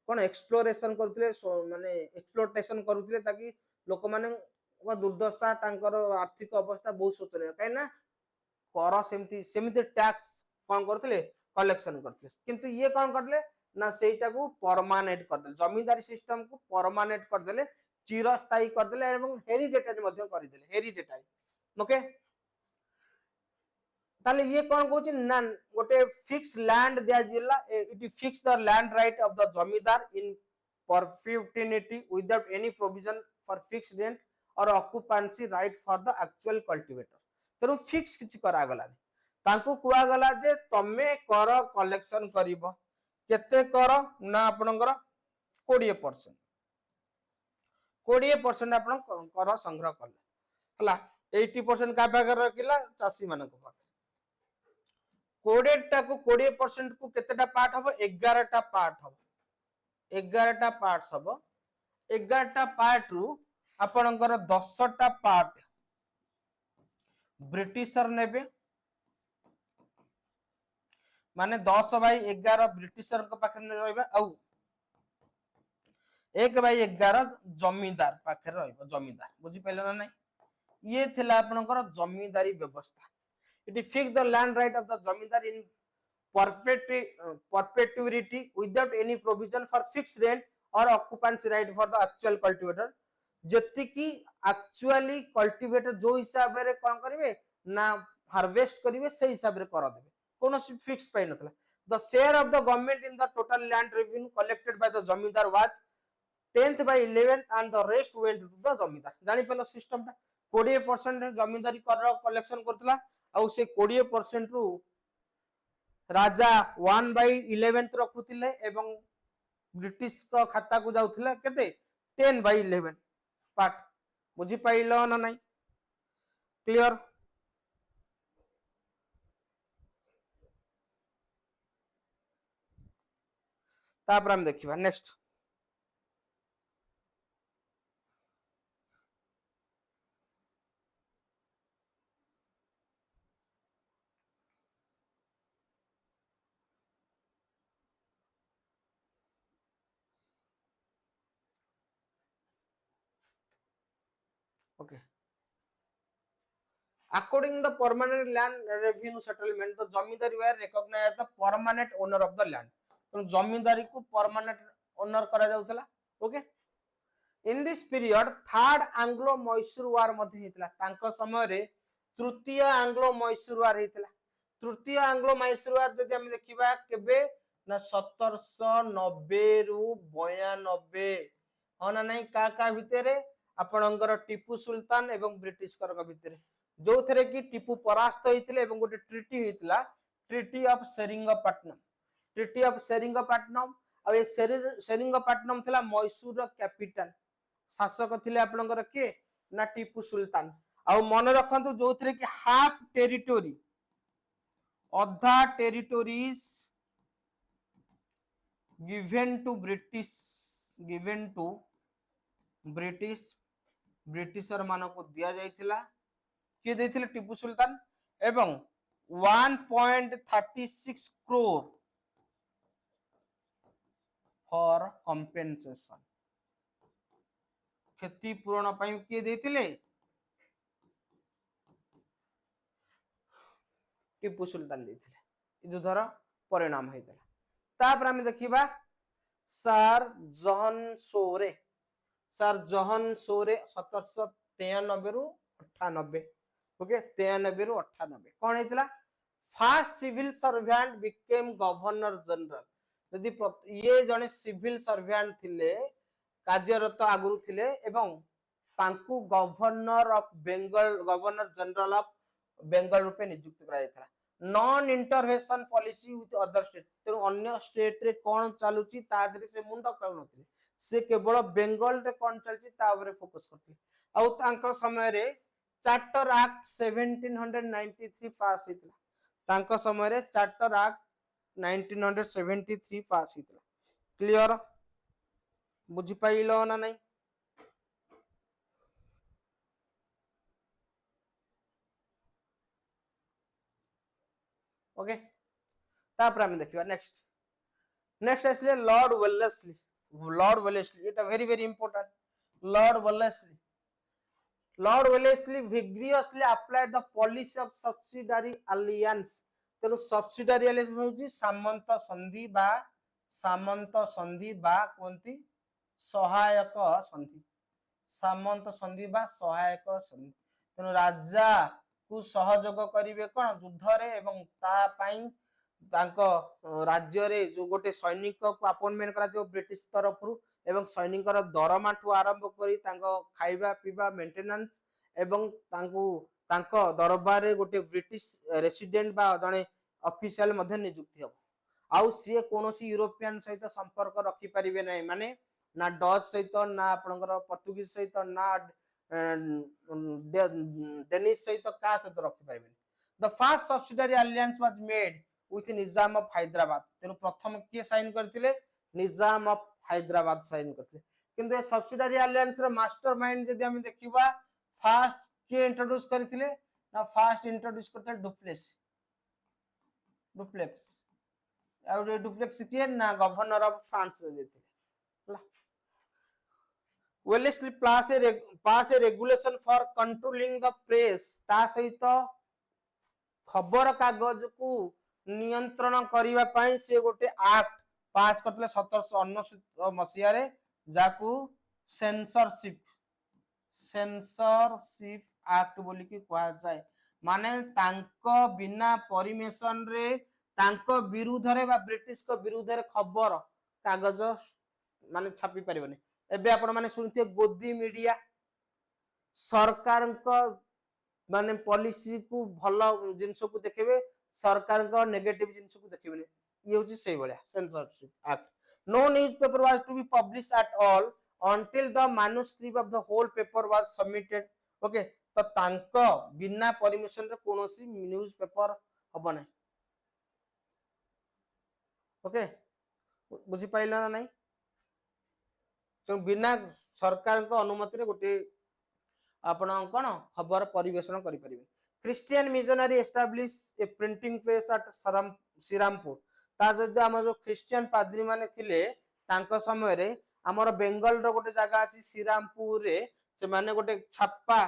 कोन एक्सप्लोरेशन करथिले, माने एक्सप्लोटेशन करूथिले ताकि लोक माने दुर्दशा तांकर आर्थिक अवस्था बहुत शोचनीय। काइना कर सेमती टैक्स कोन करथिले कलेक्शन करथिले। किंतु ये कोन करथिले ना सेटा को परमानेंट कर देले, जमींदारी सिस्टम को परमानेंट कर देले, चिरस्थायी कर देले एवं हेरिडेटरी मध्ये कर देले, हेरिडेटरी। ओके, ताले ये कोन कहूची ना गोटे फिक्स लैंड दिया जिला, it fix the land right of the zamindar in perpetuity without any provision for fix rent और occupancy right for the actual cultivator. तेनु फिक्स किछि करा गला, तांको कुआ गला जे तमे कर कलेक्शन करिवो। केते कर ना आपनकर 20%, 20% आपन कर संग्रह करले हला। 80% का पाकर रखिला चासी मानक पाकर। 20 टा को 20% को केतेटा पार्ट हबो, 11 टा पार्ट हबो, 11 टा पार्ट्स हबो। 11 टा पार्ट रु आपनकर 10 टा पार्ट ब्रिटिशर नेबे, माने 10/11 ब्रिटिशर को पाखरे रहबा, आउ 1/11 जमींदार पाखरे रहबो। जमींदार बुझी पइले ना नै, ये थिला आपनकर जमींदारी व्यवस्था। It fix the land right of the zamindar in perpetuity without any provision for fix rent और occupancy right for the actual cultivator. जति की एक्चुअली कल्टीवेटर जो हिसाब रे कोन करिवे ना हार्वेस्ट करिवे से हिसाब रे कर देबे, कोनो फिक्स पाइ नथला। The share of the government in the total land revenue collected by the zamindar was 10/11 and the rest went to the जमींदार। जानि पेलो सिस्टम ता 20% जमींदारी कर कलेक्शन करतला, आ से 20% रु राजा 1/11 रखुतिले एवं ब्रिटिश को खाता को जाउथिला केते 10/11 पार्ट। बुझी पाइलो ना नहीं, क्लियर। तापर हम देखिबा next. Okay according the permanent land revenue settlement the zamindari were recognized as the permanent owner of the land तो जमींदारी को परमानेंट ओनर करा जाउतला okay in this period third Anglo Mysore war मध्ये हेतला तांको समय रे तृतीय एंग्लो मैसूर वार हेतला तृतीय एंग्लो मैसूर वार जदि हम देखिबा केबे ना 1790 रु 92 होना नहीं का भितरे आपणकर टीपू सुल्तान एवं ब्रिटिश कर भितरे जो थरे कि टीपू परास्त होइतिले एवं गोटे ट्रीटी होइतिला ट्रीटी ऑफ सेरिंगपट्टनम आ ए सेरिंगपट्टनम थिला मैसूर रो कैपिटल शासक थिले आपणकर के ना टीपू सुल्तान आ मन रखंतु जो थरे कि हाफ टेरिटोरी अधा टेरिटोरीज given to ब्रिटिशर मान को दिया जाइथिला किए देथिले टीपू सुल्तान एवं 1.36 crore फॉर कंपेंसेशन क्षति पूरण पई किए देथिले टीपू सुल्तान देथिले युद्धर परिणाम हेतला तापर हम देखिबा सर जॉन सोरे 1793 रु 98 ओके 93 रु 98 कोन हेतला first civil servant became governor general यदि ये जने सिविल सर्वेंट थिले कार्यरत आगुरु थिले एवं तांकु governor of Bengal governor general of Bengal रूपे नियुक्त करा जायथला non intervention policy with other state तेनु अन्य स्टेट रे कोन चालुची ता दरे से मुंड काउ नथिले से केवल बेंगल रे कोन चलची ता ऊपर फोकस करथि आ तांको समय रे चार्टर एक्ट 1793 पास हितला तांको समय रे चार्टर एक्ट 1973 पास हितला क्लियर बुझी पाइलो ना नहीं ओके तापर हम देखिबा नेक्स्ट आसले Lord Wellesley it very very important Lord Wellesley vigorously applied the policy of subsidiary alliance तेनु subsidiary alliance होची सामंत संधि बा कोंती सहायक संधि तेनु राजा को सहयोग करिवे कोन युद्ध रे एवं ता पई तांको राज्य रे जो गोटे सैनिक को अपॉइंटमेंट करा जो ब्रिटिश तरफ रु एवं सैनिकर दरमा ठु आरंभ करी तांको खाइबा पीबा मेंटेनेंस एवं तांको दरबार रे गोटे ब्रिटिश रेसिडेंट बा जने ऑफिशियल मध्ये नियुक्ति हो आउ सी कोनोसी यूरोपियन सहित संपर्क रखि परिबे नै माने ना डच सहित ना आपनकर पोर्तुगीज सहित ना डेनिश सहित का सहित रखि पाइबे the first subsidiary alliance was made with Nizam of Hyderabad तेनु प्रथम के साइन करथिले निजाम ऑफ हैदराबाद साइन करथिले किंतु ए सब्सिडियरी अलायंस रो मास्टरमाइंड जदि हम देखिबा फर्स्ट के इंट्रोड्यूस करथिले ना फर्स्ट इंट्रोड्यूस करथिले डुप्लेक्स के ना गवर्नर ऑफ फ्रांस जेथिले Wellesley pass a regulation for controlling the press ता सहित खबर कागज को नियंत्रण करिवा पई से गोटे एक्ट पास करथले 1799 मसिया रे जाकू सेंसरशिप एक्ट बोली कि कहा जाय माने तांको बिना परमिशन रे तांको विरुद्ध रे बा ब्रिटिश को विरुद्ध रे खबर कागज माने छापी परिबने एबे आपण माने सुनते गोदी मीडिया सरकार को माने पॉलिसी को भलो जिंस को देखबे सरकार को नेगेटिव जिंस को देखबे ये होची सेही बळिया censorship act no newspaper was to be published at all until the manuscript of the whole paper was submitted okay तो तांको बिना परमिशन रे कोनोसी न्यूज़ पेपर हबो नै ओके बुझी पाइला ना नहीं तो बिना सरकार को अनुमति रे गोटे आपण कोन खबर परिवेषण करि परिबे Christian missionary establish a printing press at Srirampur ता जदि हम जो क्रिश्चियन पादरी माने थिले तांको समय रे हमर बेंगल रो गोटे जगह अछि श्रीरामपुर रे से माने गोटे छापा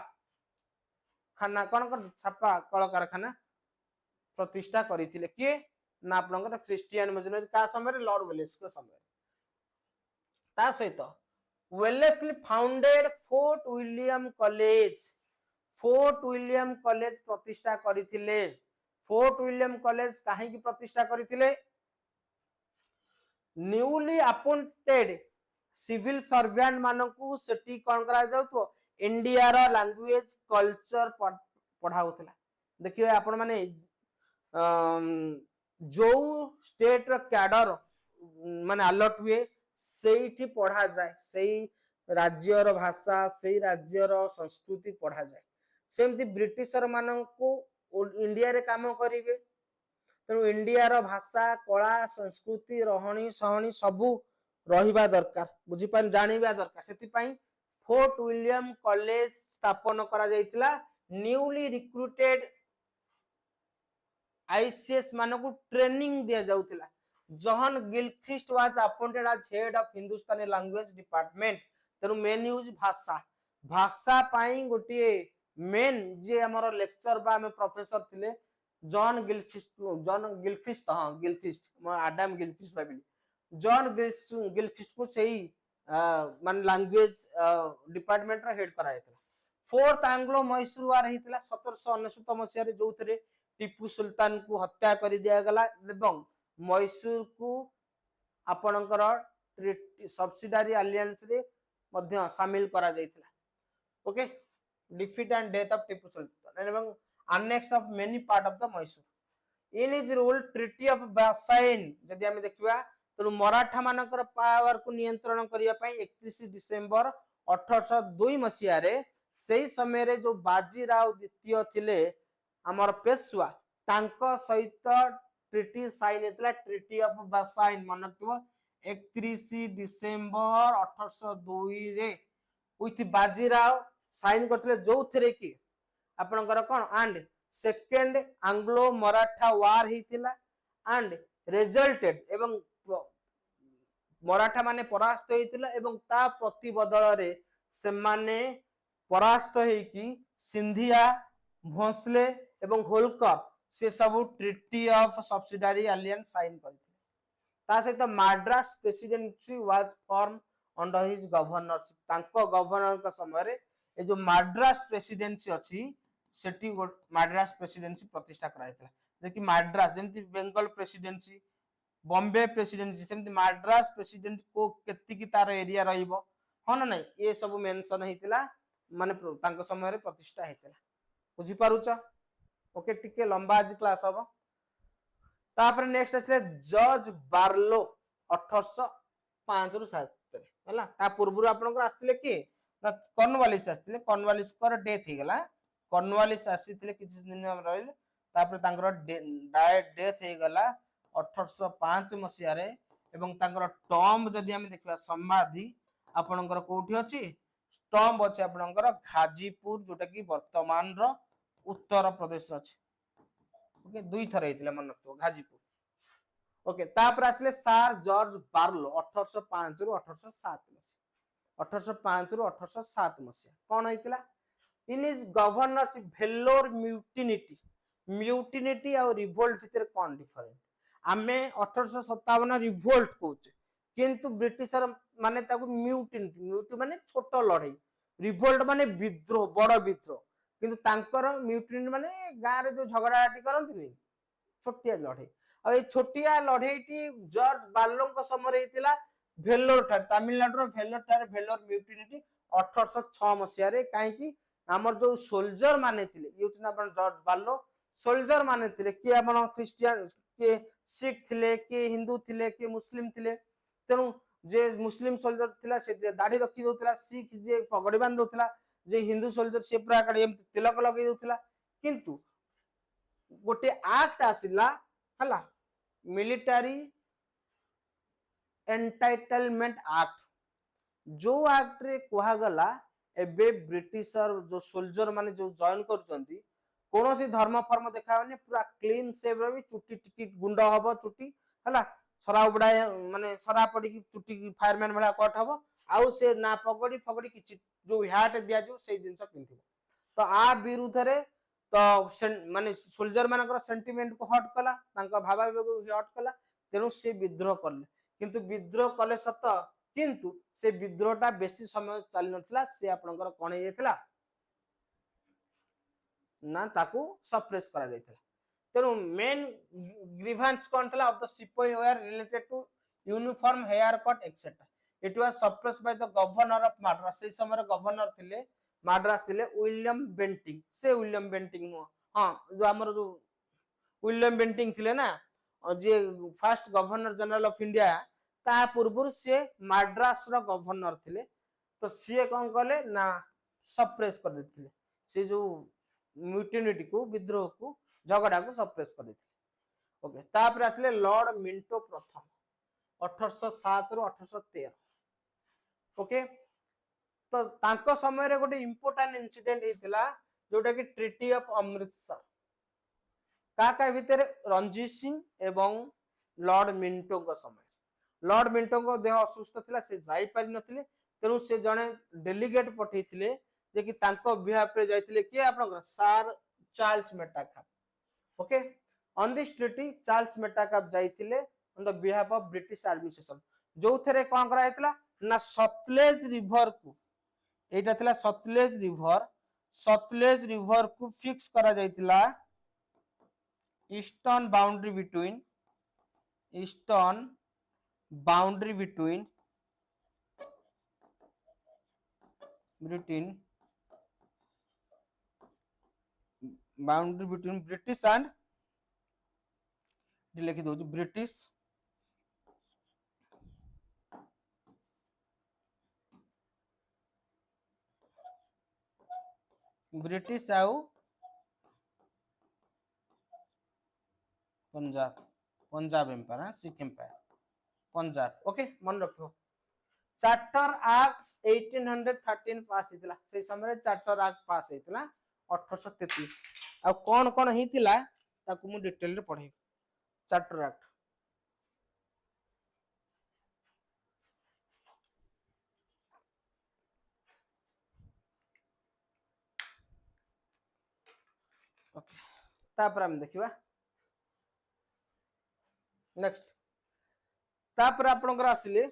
खाना कौन कर छापा कल कारखाना प्रतिष्ठा करथिले किए ना आपनकर क्रिश्चियन मिशनरी का समय लॉर्ड वेलेस के समय ता सहित Wellesley founded fort William college प्रतिष्ठा करथिले फोर्ट विलियम कॉलेज काहे की प्रतिष्ठा करथिले न्यूली अपॉइंटेड सिविल सर्वेंट मानकू सेठी कोन करा जाउतो इंडिया रो लैंग्वेज कल्चर पढ़ाउतला देखिए आपण माने जो स्टेट रो कैडर माने अलर्ट हुए सेठी पढ़ा जाए सेही राज्यर भाषा सेही राज्यर संस्कृति पढ़ा जाए सेमती ब्रिटिशर मानकू इंडिया रे काम करिवे तेणु इंडिया रो भाषा कला संस्कृति रहणी सहणी सबू रहिबा दरकार बुझी पान जानिबा दरकार सेति पई फोर्ट विलियम कॉलेज स्थापन करा जायतिला न्यूली रिक्रूटेड आईसीएस मानकू ट्रेनिंग दिया जाउतिला John Gilchrist was appointed as head of Hindustani language department तेणु मेन यूज भाषा भाषा पाई गोटे मेन जे हमर लेक्चर बा में प्रोफेसर थिले जॉन गिलक्रिस्ट हां गिलक्रिस्ट आडम गिलक्रिस्ट भाबिली जॉन गिलक्रिस्ट को सही मान लैंग्वेज डिपार्टमेंट रा हेड करायतला फोर्थ एंग्लो मैसूर वार हेतिला 1799 मसिया रे जोथरे टीपू सुल्तान को हत्या कर दिया गला एवं मैसूर को आपणकर सब्सिडारी अलायंस रे मध्य शामिल करा जायतिला okay defeat and death of Tipu Sultan एवं annex of many part of the Mysore in his rule treaty of Versailles जदि हम देखिबा तो मराठा मानकर पावर को नियंत्रण करिया पई 31 डिसेंबर 1802 मसिया रे सेही समय रे जो बाजीराव द्वितीय थिले हमर पेशवा तांको सहित ट्रिटी साइन हेतला ट्रिटी ऑफ वर्साइल मनकबो 31 डिसेंबर 1802 रे विथ बाजीराव साइन करथिले जो थरे की आपनकर कोन and second Anglo Maratha war हितिला एंड रिजल्टेड एवं मराठा माने परास्त होइतिला एवं ता प्रति बदल रे से माने परास्त हेकी सिंधिया भोसले एवं होलकर से सब treaty of subsidiary alliance sign करथिले ता सहित Madras presidency was form under his governorship तांको गवर्नर का समय रे ए जो मद्रास प्रेसिडेंसी अछि सेठी मद्रास प्रेसिडेंसी प्रतिष्ठा कराइतला देखि मद्रास जेमति बेंगल प्रेसिडेंसी बॉम्बे प्रेसिडेंसी सेमति मद्रास प्रेसिडेंट को केति की तार एरिया रहिबो ह ना नहीं ये सब मेंशन हेतिला माने तांको समय रे प्रतिष्ठा हेतिला बुझी पारुछ ओके टिके लंबा आज क्लास हबो तापर नेक्स्ट असले जॉर्ज बार्लो 1805 रु 7 रे हला ता पूर्व आपनकर आस्तिले की कॉर्नवालिस आस्तिले कॉर्नवालिस कर डेथ हे गला कॉर्नवालिस आसीथिले किछि दिन रहिले तापर तांकर डेथ हे गला 1805 मसिया रे एवं तांकर टॉम्ब जदि हम देखबा समाधि आपनकर कोठी अछि टॉम्ब अछि आपनकर गाजीपुर जोटा की वर्तमान रो उत्तर प्रदेश अछि ओके दुई थर हेतिले मन रखतो गाजीपुर ओके तापर आसले सर जॉर्ज बार्लो 1805 रु 1807 मसिया 1805 रु 1807 मसिया कोन हेतिला इन इज गवर्नरशिप भेलोर म्यूटिनिटी और रिवोल्ट भितर कोन डिफरेंट आमे 1857 रिवोल्ट कहूचे किंतु ब्रिटिशर माने ताको म्यूटिनिटी माने छोटो लड़ाई रिवोल्ट माने विद्रोह बड़ विद्रोह किंतु तांकर म्यूटिनिटी माने गां रे जो झगड़ाटी करंती छोटिया लड़ाई आ ए छोटिया लड़ाईटी जॉर्ज बार्लो को समय हेतिला भेलोर ठार तमिलनाडु रो भेलोर ठार भेलोर म्यूटिनिटी 1806 मसिया रे काहे की हमर जो सोल्जर माने थिले युचना अपन जॉर्ज बार्लो सोल्जर माने थिले कि अपन क्रिश्चियन के सिख थिले के हिंदू थिले के मुस्लिम थिले तेनु जे मुस्लिम सोल्जर थिला से दाढ़ी रखी दोतला सिख जे पगड़ी बांध दोतला जे हिंदू सोल्जर से पूरा कड़े तिलक लगे दोतला किंतु गोटे एक्ट आसिला हला मिलिटरी एंटाइटलमेंट एक्ट जो एक्ट रे कोहा गला एबे ब्रिटिशर जो सोल्जर माने जो जॉइन करचंती कोनोसी धर्म फर्म देखावनी पूरा क्लीन सेव रही चुट्टी टिकी गुंड हबो चुट्टी हला सरा उबडा माने सरा पड़ी की चुट्टी फायरमैन भला कट हबो आउ से ना पगड़ी फगड़ी किछि जो ह्याट दिया जो से जिंस पिंथिबो तो आ विरुद्ध रे तो माने सोल्जर मानकर सेंटिमेंट को हट कला तांका भावावेग को हट कला तेणु से विद्रोह करले किंतु विद्रोह कले सत किंतु से विद्रोहटा बेसी समय चली नथिला से आपनकर कोन हे जेतला ना ताकू सप्रेस करा जायतला तेणु मेन ग्रीवांस कोन थला of the sipahi were related to uniform hair cut etcetera it was suppressed by the governor of Madras से समय गवर्नर थिले मद्रास थिले विलियम बेंटिंग से विलियम बेंटिंग नो हां जो हमर जो विलियम बेंटिंग थिले ना जे first governor general of India ता पूर्व से मद्रास रो गवर्नर थिले तो सी कोन कले ना सप्रेस कर देथिले से जो म्यूटिनिटी को विद्रोह को झगड़ा को सप्रेस कर देथिले ओके तापर आसले लॉर्ड मिंटो प्रथम 1807 रु 1813 ओके तो तांको समय रे गोटे इंपोर्टेंट इंसिडेंट हेतिला जोटा कि ट्रिटी ऑफ अमृतसर का भितर रणजीत सिंह एवं लॉर्ड मिंटो को समय लॉर्ड मिंटो को देह असुस्थ थिला से जाई पारि नथिले तेनु से जने डेलीगेट पठेइथिले जे कि तांको बिहाफ रे जाइथिले के आपन sir Charles Metcalfe okay on this treaty Charles Metcalfe जाइथिले on the behalf of British administration जो थरे कोन करा हेतला ना सतलेज रिवर को एटा थिला सतलेज रिवर को फिक्स करा जाइथिला eastern boundary between British and लिखि दो ब्रिटिश आउ Punjab empire Sikh empire Punjab okay मन रखो चार्टर एक्ट 1813 पास हितला से समय चार्टर एक्ट पास हितला 1833 आ कोन कोन हितला ताकू मु डिटेल रे पढे चार्टर एक्ट ओके तापर हम देखिबा नेक्स्ट तापर आपनकर आसिले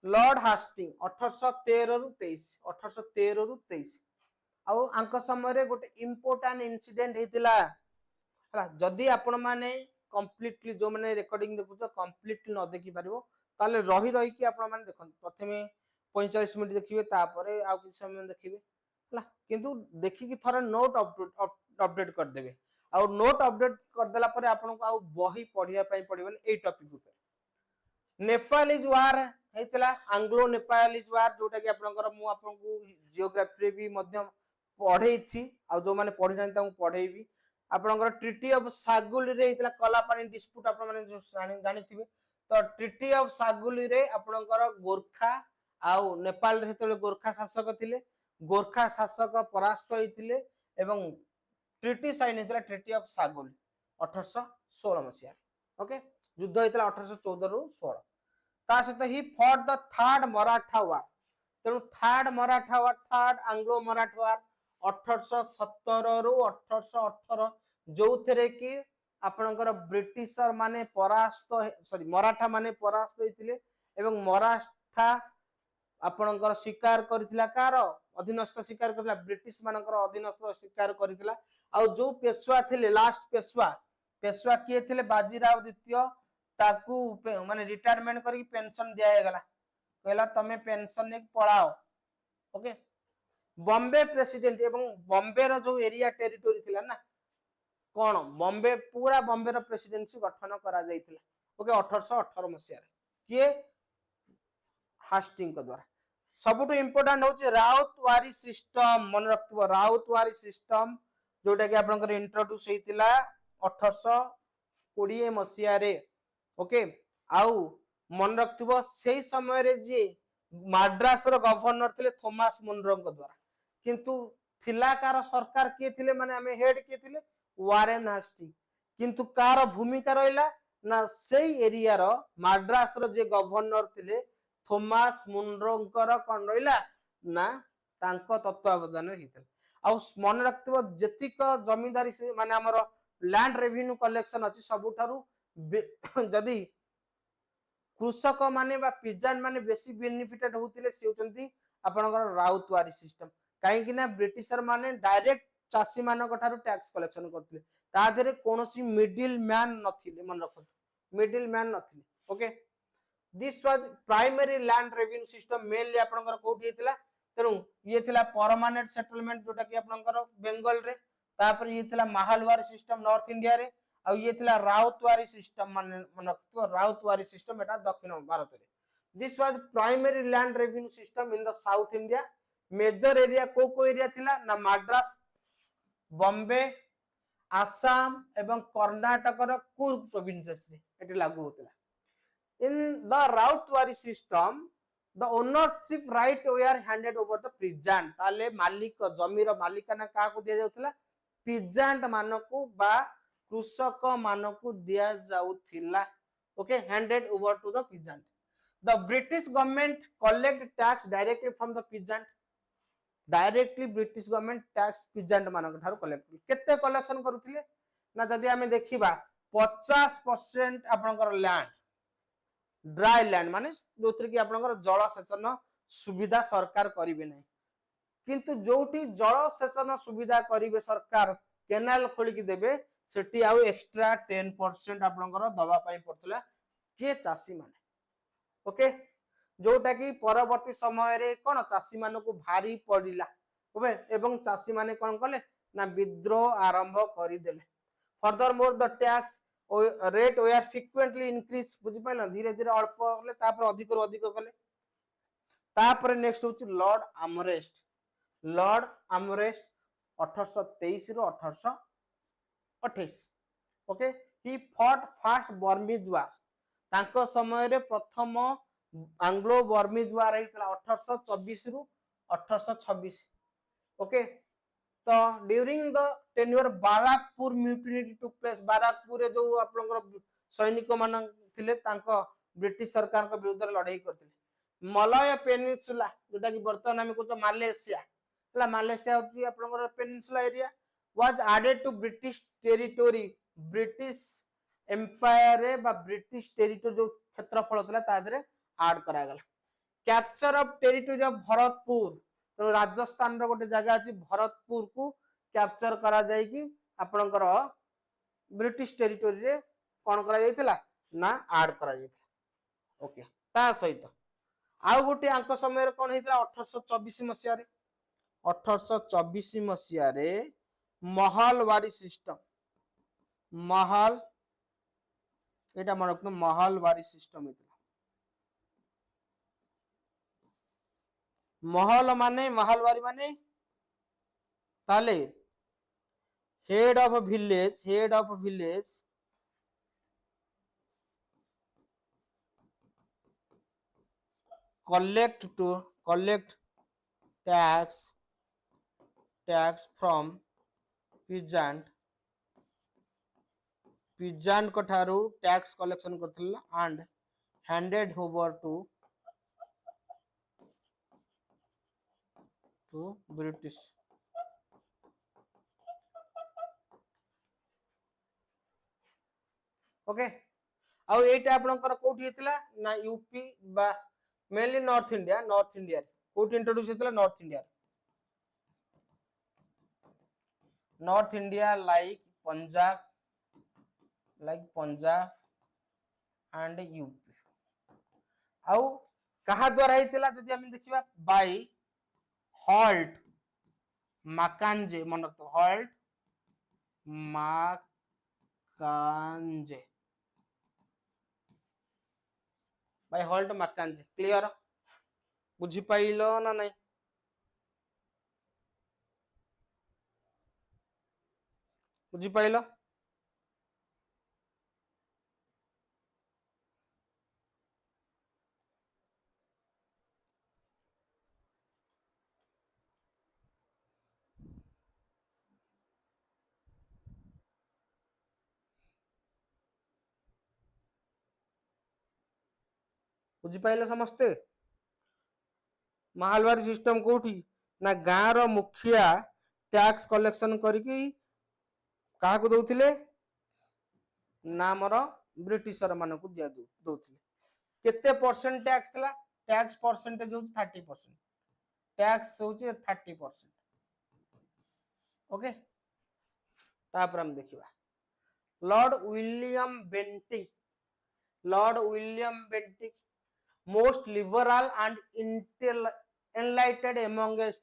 लॉर्ड हास्टिंग 1813 रु 23 आउ आंक समय रे गोटे इंपोर्टेंट इंसिडेंट हेतिला हला जदी आपण माने कंप्लीटली जो माने रिकॉर्डिंग देखुछ कंप्लीटली न देखि पारिबो ताले रही रही कि आपण माने देखन प्रथमे 45 मिनिट देखिबे तापरे आउ कि समय देखिबे हला किंतु देखि कि थरे नोट अपडेट कर देबे और नोट अपडेट कर देला परे आपन को आ बही पढिया पई पडिबन ए टॉपिक ऊपर नेपालीज वार हेतला एंग्लो नेपालीज वार जोटा कि आपनकर मु आपन को जियोग्राफी रे भी मध्यम पढेई थी आ जो माने पढि नै ता पढेइबी आपनकर ट्रिटी ऑफ सागुली रे हेतला कलापानी डिस्प्यूट आपन माने जो जानि थिबे तो ट्रिटी ऑफ सागुली रे आपनकर गोरखा आ नेपाल रे हेतले गोरखा शासक थिले गोरखा शासक परास्त होइथिले एवं ट्रिटी साइन हेतला ट्रिटी ऑफ सागुल 1816 मसिया ओके युद्ध हेतला 1814 रु 16 ता सहित he for the third Maratha war तेनु third Maratha war third Anglo Maratha war 1817 रु 1818 जो थरे कि आपनकर ब्रिटिशर माने परास्त सॉरी मराठा माने परास्त होइथिले एवं मराठा आपनकर शिकार करथिला कार अधीनस्थ शिकार करथिला ब्रिटिश मानकर अधीनस्थ शिकार करथिला आ जो पेशवा थिले लास्ट पेशवा किए थिले बाजीराव द्वितीय ताकू माने रिटायरमेंट करी पेंशन दिया गला कहला तमे पेंशन ने पळाओ ओके बॉम्बे प्रेसिडेंट एवं बॉम्बे रो जो एरिया टेरिटोरी थिला ना कोन बॉम्बे पूरा बॉम्बे रो प्रेसिडेंसी गठन करा जाइथिला ओके 1818 मसिया रे किए हास्टिंग को द्वारा सबुठ इंपोर्टेंट होची राउतवारी सिस्टम मन रखिबो राउतवारी सिस्टम जोटा कि आपनकर इंट्रोड्यूस हेतिला 1820 मसिया रे ओके आउ मन रखिबो सेही समय रे जे मद्रास रो गवर्नर थिले थॉमस मुनरो को द्वारा किंतु थिला कार सरकार के थिले माने हमें हेड के थिले वारेन हास्टिंग किंतु कार भूमिका रहिला ना सेही एरिया रो मद्रास रो जे गवर्नर थिले थॉमस मुनरोंकर कौन रहिला ना तांको तत्वावधान हेतल आ मन रखिबो जतिक जमींदारी से माने हमर लैंड रेवेन्यू कलेक्शन अछि सबुठारु जदी कृषक माने बा पिजान माने बेसी बेनिफिटेड होतिले से होचंती आपनकर राउतवारी सिस्टम काहे कि ना ब्रिटिशर माने डायरेक्ट चासी मानक ठारू टैक्स कलेक्शन करथिले ता देरे कोनोसी मिडिल मैन नथिले मन रखो मिडिल मैन नथिले okay this was primary land revenue system mainly आपनकर कोठी हेतिला तेनु ये थिला परमानेंट सेटलमेंट जोटा कि आपनकर बेंगल रे तापर ये थिला महालवारी सिस्टम नॉर्थ इंडिया रे आ ये थिला राउतवारी सिस्टम माने मनकतो राउतवारी सिस्टम एटा दक्षिण भारत रे this was primary land revenue system in the south India major area को एरिया थिला ना मद्रास बॉम्बे आसाम एवं कर्नाटक रो कुर्ग प्रोविंसेस रे एटी लागू होतिला in the Ryotwari system the ownership right were handed over the peasant ताले मालिक जमीर मालिकाना का को दिया जाउतला peasant मानको बा कृषक मानको दिया जाउथिला okay handed over to the peasant the british government collect tax directly from the peasant directly british government tax peasant मानको ठारो collect केते collection करूथिले ना जदी हमें देखिबा 50% आपनकर लैंड ड्राई लैंड माने जोथि कि आपनकर जल सेचन सुविधा सरकार करिवे नै किंतु जोठी जल सेचन सुविधा करिवे सरकार केनाल खोली कि देबे सेठी आउ एक्स्ट्रा 10% आपनकर दबा पई पड़तला के चासी माने ओके जोटा कि परवर्ती समय रे कोन चासी माने को भारी पडिला ओबे एवं चासी माने कोन कले ना विद्रोह आरंभ करि देले furthermore the tax rate were frequently increase बुझी पाइल धीरे धीरे अल्प कले तापर अधिक रो अधिक कले तापर नेक्स्ट होची लॉर्ड आमरेस्ट 1823 रो 1828 okay he fought first Burmese war तांको समय रे प्रथम एंग्लो बर्मीज वार हेतला 1824 रो 1826 ओके तो during the tenure Barrackpore mutiny took place Barrackpore रे जो आपनकर सैनिक मान थिले तांको ब्रिटिश सरकार को विरुद्ध लड़ाई करथिले मलय पेनिनसुला जोटा कि वर्तमान हम कहतो मालयेशिया हला मालयेशिया होची आपनकर peninsula area was added to British territory British empire रे बा ब्रिटिश टेरिटरी जो क्षेत्रफल थला ता देरे ऐड करा गला capture of territory of Bharatpur तो राजस्थान रो गोटे जगह अछि भरतपुर को कैप्चर करा जाय कि आपनकर ब्रिटिश टेरिटरी रे कोन करा जायतिला ना ऐड करा जायतिला ओके ता सहित आउ गोटे अंक समय रे कोन हेतिला 1824 मसिया रे 1824 मसिया रे महलवारी सिस्टम महल एटा मन महलवारी सिस्टम हेतिला महल माने महलवारी माने ताले head of village collect tax from peasant को ठारू टैक्स कलेक्शन करथिला and handed over to British okay आउ एटा आपनकर कोठी हेतिला ना यूपी बा मेनली नॉर्थ इंडिया कोठी इंट्रोड्यूस हेतिला north India like Punjab and UP आउ कहा द्वारा हेतिला जदि हम देखिबा बाय हॉल्ट मैकेंजे मन तो हॉल्ट मैकेंजे बाय हॉल्ट मैकेंजे क्लियर बुझी पाइलो ना नहीं बुझी पाइलो बुझी पाइले समस्ते महालवारी सिस्टम कोठी ना गाँ रो मुखिया टैक्स कलेक्शन करके क्या दौले ना आमर ब्रिटिशर मान को दिया दौले केते परसेंट टैक्स थला टैक्स परसेंटेज हो 30% टैक्स हो 30%। ओके तापर हम देखिबा lord William Bentinck most liberal and enlightened amongst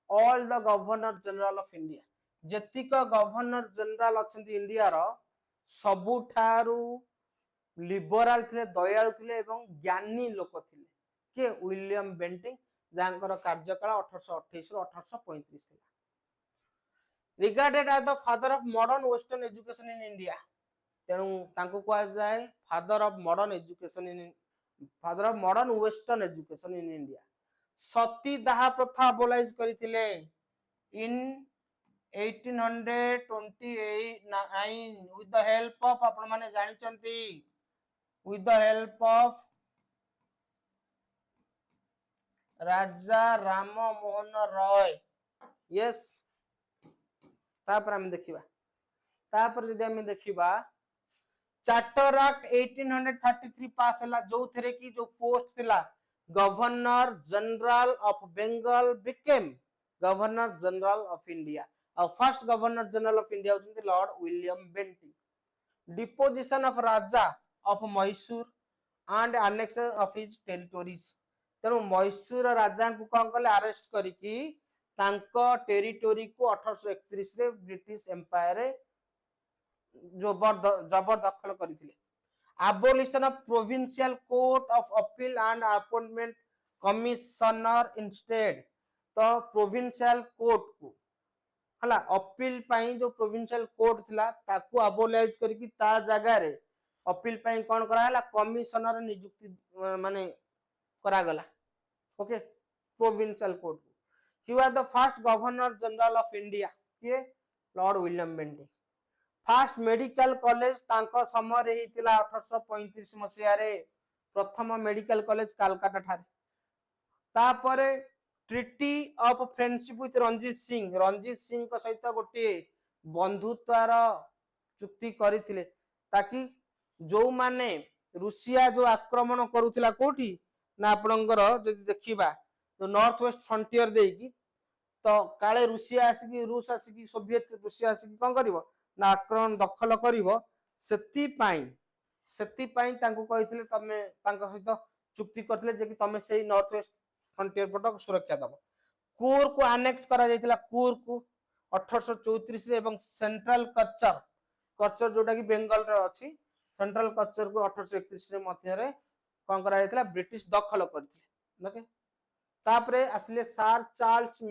all the governor general of India जतिक गवर्नर जनरल अच्छा इंडिया रो सबुठारू लिबराल थे दयालु थे ज्ञानी लोक थे किए विलियम बेंटिंग जहां कार्यकाल 1828 रु 1835 था regarded as the father of modern western education in India तेणु तांको कहा जाए father of modern western education in India sati दाह प्रथा अबोलाइज करथिले इन 1829 with the help of आपण माने जानि चंती with the help of Raja Ram Mohan Roy yes तापर हम देखिबा तापर यदि हम देखिबा चार्टर एक्ट 1833 पास हला जो थरे की जो पोस्ट थिला governor general of Bengal became governor general of India और first governor general of India होते lord William Bentinck deposition of raja of Mysore and annexation of his territories तेणु मैसूर राजा को कौन कले अरेस्ट करिकी तांको टेरिटोरी को 1831 रे ब्रिटिश एम्पायर जबरदखल करथिले abolition of provincial court of appeal and appointment commissioner instead तो provincial court को हला अपील पाई जो प्रोविंशियल कोर्ट थिला ताकू अबोलाइज करके ता जगह रे अपील पाई कोन करा हला कमिशनर नियुक्ति माने करा गला ओके provincial court he was the first governor general of India के lord William Bentinck first medical college तांको समय रे हितिला 1835 मसिया रे प्रथम मेडिकल कॉलेज कलकत्ता ठारे तापरे treaty of friendship with Ranjit Singh को सहित गोटे बंधुत्वर चुक्ति करथिले ताकि जो माने रूसिया जो आक्रमण करूथिला कोठी ना आपनकर जदि देखिबा जो नॉर्थ वेस्ट फ्रंटियर देकी तो काले रूसिया आसिकी रूस आसिकी सोवियत रूसिया आसिकी कोन करिवो ना आक्रमण दखल करिवो सेति पाई तांको कहिथिले तमे तांको सहित चुक्ति करथिले जे कि तमे सेही नॉर्थ वेस्ट फ्रंटियर पट सुरक्षा दब कूर को आनेक्स करा जायतिला कूर को 1834 रे एवं सेंट्रल कच्चर जोटा कि बेंगल रे अछि सेंट्रल कच्चर को 1831 रे मध्य रे कोन करा जायतिला ब्रिटिश दखल करथिले ओके तापरे असले सर चार्ल्स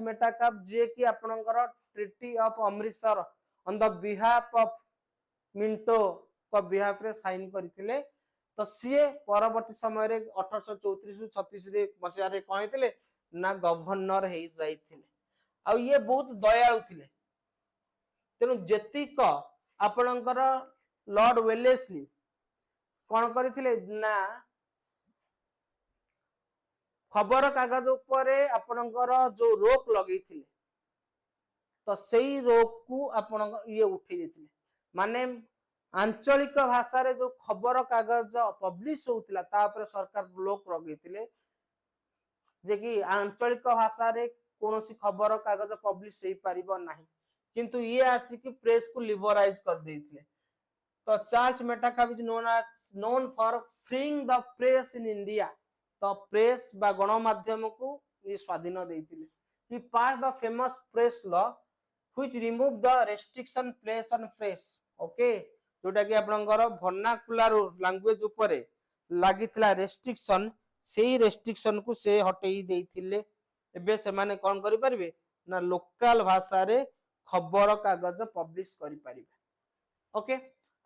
मेटाकाप जे कि आपनकर treaty of Amritsar on the behalf of Minto को बिहाफ रे साइन करथिले तो सीए परवर्ती समय रे 1834 36 रे मसिया रे कहैतिले ना गवर्नर हे जाइथिले आ ये बहुत दयालु थिले तेनु जेतिक आपनकर लॉर्ड वेलेस्ली कोन करथिले ना खबर कागज ऊपर आपनकर जो रोक लगैथिले तो सेही रोक को आपनकर ये उठै देथिले माने आंचलिक भाषा रे जो खबर कागज पब्लिश होतिला तापर सरकार ब्लॉक रगैतिले जे कि आंचलिक भाषा रे कोनोसी खबर कागज पब्लिश हेई परिबो नाही किंतु ये आसी कि प्रेस को लिबराइज कर देथिले तो Charles Metcalfe is known for freeing the press in India तो प्रेस बा गणमाध्यम को ये स्वाधीन देथिले he pass the famous press law which remove the restriction place on press okay जोटा कि आपनकर वर्नाकुलर लैंग्वेज ऊपर लागितला रेस्ट्रिक्शन सेही रेस्ट्रिक्शन को से हटेई देथिले एबे से माने कोन करि परिबे ना लोकल भाषा रे खबर कागज पब्लिश करि परिबे ओके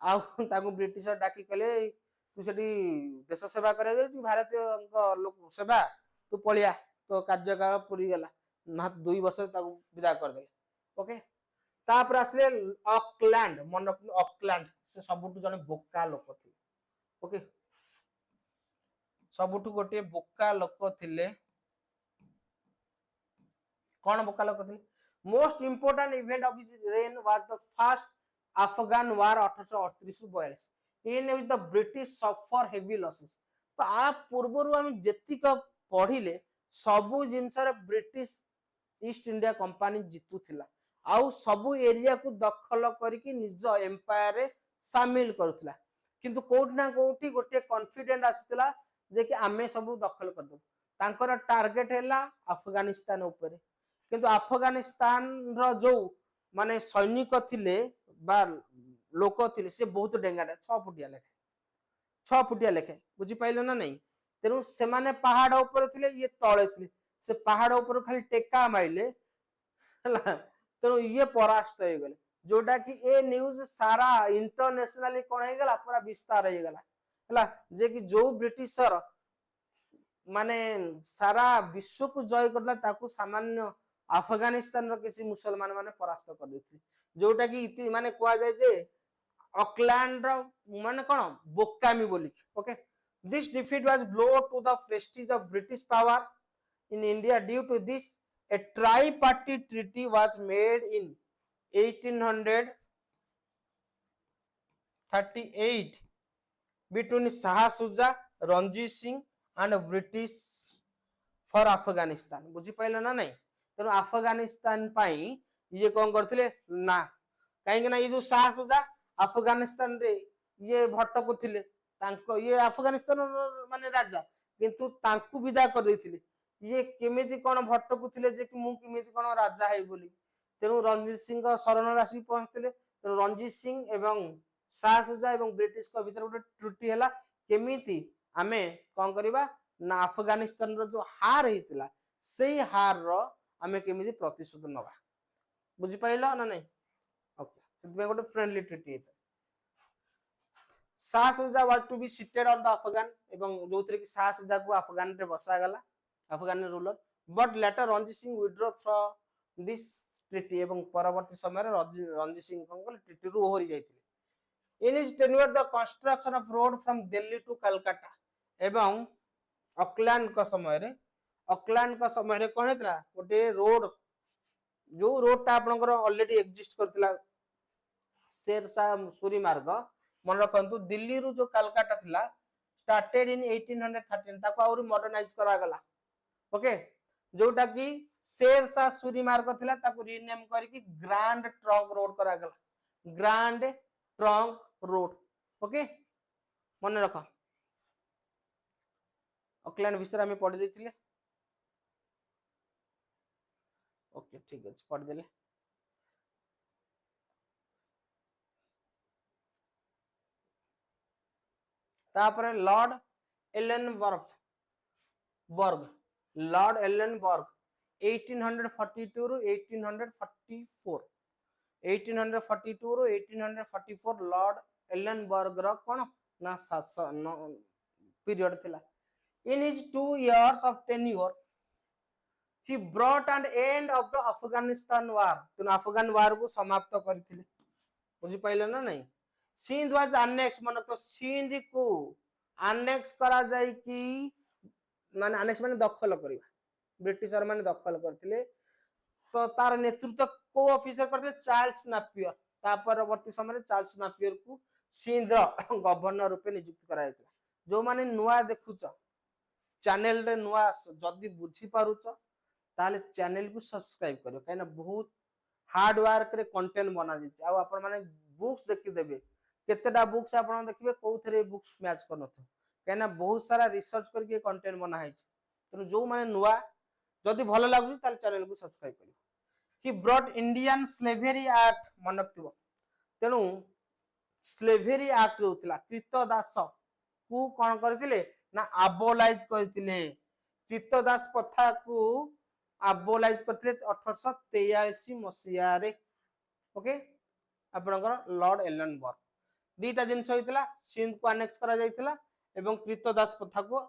आ ताको ब्रिटिशर डाकी कले तू सेठी देश सेवा करे जे भारतीय लोक सेवा तू पळिया तो कार्यकाल पूरी गेला ना 2 वर्ष ताको विदा कर देले ओके तापर आसले ऑकलैंड मन ऑकलैंड से सबुटु जने बोका लोक थी ओके सबुठु गोटे बोका लोक थिले कौन बोका लोक थिले most important event of his reign was the first Afghan war 1838-42 in which the British suffer heavy losses. तो आ पूर्वरु हम जेतिक पढ़िले सबु जिनसर ब्रिटिश ईस्ट इंडिया कंपनी जितुथिला आउ सबु एरिया को दखल करके निज एम्पायर रे शामिल करुथिला किंतु कोठी ना कोठी गोटे कॉन्फिडेंट आसितला जे कि आमे सबु दखल कर दो तांकर टार्गेट हैला अफगानिस्तान ऊपर किंतु अफगानिस्तान रो जो माने सैनिक थिले बा लोक थिले से बहुत डेंगाटा 6 फुटिया लेखे बुझी पाइले ना नहीं तेनु से माने पहाड़ ऊपर थिले ये तळे थिले से पहाड़ ऊपर खाली टेका माइले हला तेनु ये परास्त हो गले जोटा कि ए न्यूज सारा इंटरनेशनली कोन हे गला पूरा विस्तार हे गला हला जे कि जो ब्रिटिशर माने सारा विश्व को जय करला ताकू सामान्य अफगानिस्तान रो किसी मुसलमान माने परास्त कर देथि जोटा कि इति माने कोआ जाय जे ऑकलैंड रो माने कोन बोकामी बोली okay this defeat was blow to the prestige of British power in India due to this a tripartite treaty was made in 1838 between Shah Shuja, Ranjit Singh and British for Afghanistan बुझी pile ना नहीं तेनु अफगानिस्तान पाई ये कौन करथिले ना काहे ना ये जो शाह सुजा अफगानिस्तान रे ये भटकु थिले तांको ये अफगानिस्तान माने राजा किंतु तांकु विदा कर देथिले ये केमिति कोन भटकु थिले जे कि मु केमिति कोन राजा है बोली तेनु रणजीत सिंह का शरण राशि पहुंचले तेनु रणजीत सिंह एवं शाह सुजा एवं ब्रिटिश को भीतर गोटे त्रुटि हैला केमिति आमे कोन करबा ना अफगानिस्तान रो जो हार हेतिला सेही हार रो आमे केमिति प्रतिशोध नबा बुझी पाइलो ना नहीं ओके सेमे गोटे फ्रेंडली ट्रीटी हेता Shah Shuja was to be seated on the Afghan एवं जोतरे कि शाह सुजा को अफगान रे बसा गला Afghan ruler but later Ranjit Singh withdraw from this treaty एवं परवर्ती समय रणजीत सिंह को ट्रीटी रु ओहरी जाइतिले in his tenure the construction of road from Delhi to Calcutta एवं ऑकलैंड का समय रे कोन हेतला गोटे रोड जो रोड ता आपनकर ऑलरेडी एग्जिस्ट करतिला शेरशाह सूरी मार्ग मन रखंतु दिल्ली रु जो कलकत्ता थिला स्टार्टेड इन 1813 ताको और मॉडर्नाइज करा गला ओके जोटा कि शेरशाह सूरी मार्ग थिला ताको रीनेम करके ग्रैंड ट्रंक रोड करा गला ग्रैंड ट्रंक रोड ओके मन रख ऑकलैंड विषय में पढ़ देथिले ओके ठीक है पढ़ देले तापर लॉर्ड एलेनबर्ग 1842 रु 1844 लॉर्ड एलेनबर्ग रो कोन ना शासन पीरियड थिला in his 2 years of tenure he brought an end of the Afghanistan war तो अफगान वार को समाप्त करथिले बुझी पाइले ना नहीं सिंध वाज अनेक्स मन तो सिंध को अनेक्स करा जाय कि माने अनेक्स माने दखल करबा ब्रिटिशर माने दखल करथिले तो तार नेतृत्व को ऑफिसर करथिले चार्ल्स नापियर ता परवर्ती समय चार्ल्स नापियर को सिंध गवर्नर रूपे नियुक्त करा जायतिला जो माने नुआ देखुच चैनल रे नुआ जदी बुझी पारुच ताले चैनल को सब्सक्राइब करियो काइना बहुत हार्ड वर्क रे कंटेंट बना दिछ आ अपन माने बुक्स देखि देबे केतेटा बुक्स आपण देखिबे कोउथरे बुक्स मैच करनथो काइना बहुत सारा रिसर्च करके कंटेंट बना है तेनु जो माने नुआ जदी भलो लागु ताले चैनल को सब्सक्राइब करियो he brought Indian slavery act मनकतिबो तेनु स्लेवरी एक्ट होतिला कृतदास को कोन करथिले ना अबोलाइज करथिले कृतदास प्रथा को अबोलाइज करथिले 1883 मसिया रे ओके आपनकर लॉर्ड एलेनबर्ग दीटा जिनस होइतला सिंध को अनेक्स करा जाइतला एवं कृतदास प्रथा को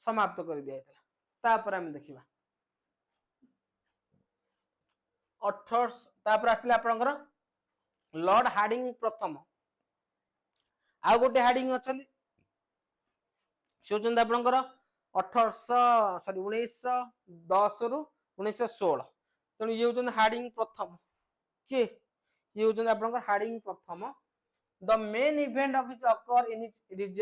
समाप्त कर दिया जाइतला तापर हम देखिबा 18 तापर आसिले आपनकर लॉर्ड हार्डिंग प्रथम आ गोटे हार्डिंग अछली से होचंद आपनकर 1910 रु 1916 तेणु ये होचंद हार्डिंग प्रथम के ये होचंद आपनकर हार्डिंग प्रथम the main event of his occur in his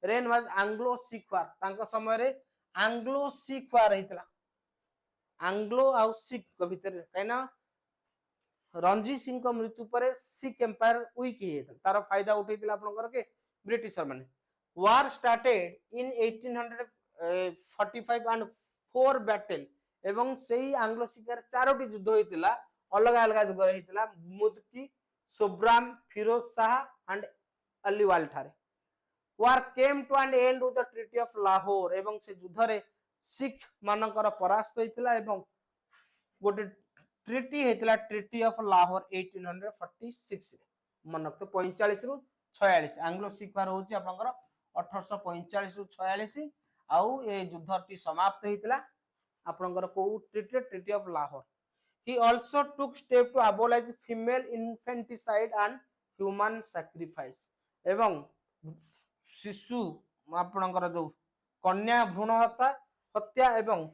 reign was Anglo Sikh war तांको समय रे एंग्लो सिख वार हेतला एंग्लो आउ सिख को भीतर काइना रणजीत सिंह को मृत्यु पर सिख एम्पायर वीक हेतला तार फायदा उठैतिला आपनकर के ब्रिटिशर माने war started in 1845 and 4 battle एवं सेही आंग्लो सिखर चारोटी युद्ध होइतिला अलग अलग युद्ध होइतिला मुदकी सुब्राम फिरोज शाह एंड अलीवाल ठारे war came to an end with the treaty of Lahore एवं से युद्ध रे सिख मानकर परास्त होइतिला एवं गोटे ट्रिटी हेतिला ट्रिटी ऑफ लाहौर 1846 रे मनक तो 45 रु 46 आंग्लो सिख वार होची आपनकर 1845 रु 46 आउ ए युद्धटी समाप्त हेतिला आपनकर को treaty of Lahore he also took step to abolish female infanticide and human sacrifice एवं शिशु आपनकर जो कन्या भ्रूण हत्या एवं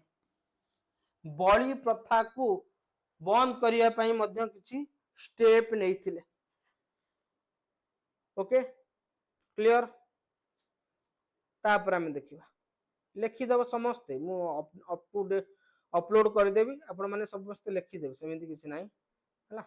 बलि प्रथा को बंद करिया पई मध्य किछि स्टेप नैथिले ओके क्लियर तापर हम देखिबा लिखि दब समस्ते मु अप टू डेट अपलोड कर देबी आपण माने समस्त लिखि देबे सेमिति किछि नाही हला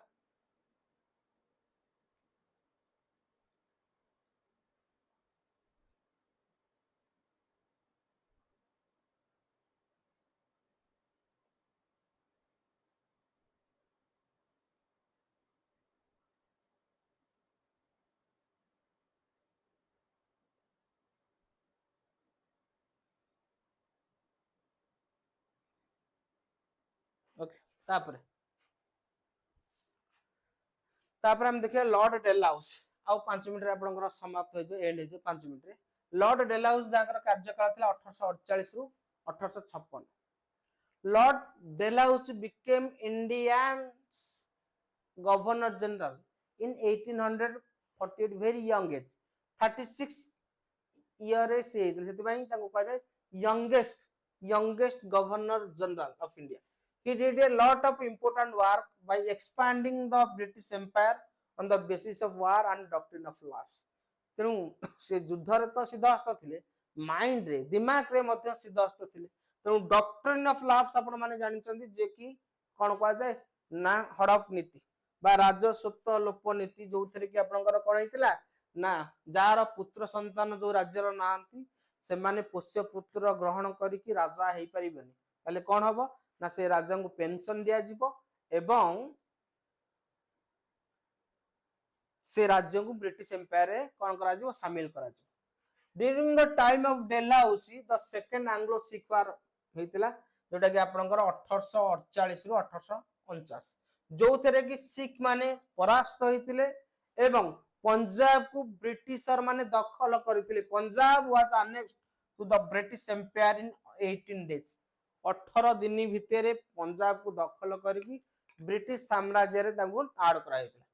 ओके तापर हम देखिए लॉर्ड डेलाउस आउ 5 मिनिट रे आपनकर समाप्त हो जो एंड हो जो 5 मिनिट रे लॉर्ड डेलाउस जाकर कार्यकाल थिला 1848 रु 1856 lord Dalhousie became Indian governor general in 1848 very young age 36 year से सेति पई ताको कह जाय youngest governor general of India. He did a lot of important work by expanding the British Empire on the basis of war and doctrine of laws. तेणु से युद्ध रे तो सिद्धहस्त थिले माइंड रे दिमाग रे मध्य सिद्धहस्त थिले तेणु डॉक्ट्रिन ऑफ लॉस आपण माने जानि चंदी जे कि कोन कह जाय ना हड़प नीति बा राजस्व लोप नीति जो थरे कि आपनकर कोन हितला ना जार पुत्र संतान जो राज्यर नांती से माने पोष्य पुत्र ग्रहण करिकि राजा हेई परिबनी ताले कोन हबो ना से राजा को पेंशन दिया जीवो एवं से राज्य को ब्रिटिश एम्पायर रे कोन करा जीवो शामिल करा जीवो during the time of Dalhousie the second Anglo Sikh war हेतिला जोटा कि आपनकर 1848 रु 1849 जो थरे कि सिख माने परास्त होइतिले एवं पंजाब को ब्रिटिशर माने दखल करथिले Punjab was annexed to the British empire in 18 days 18 दिन भितरे पंजाब को दखल करिकि ब्रिटिश साम्राज्य रे तांको आड कराइतिला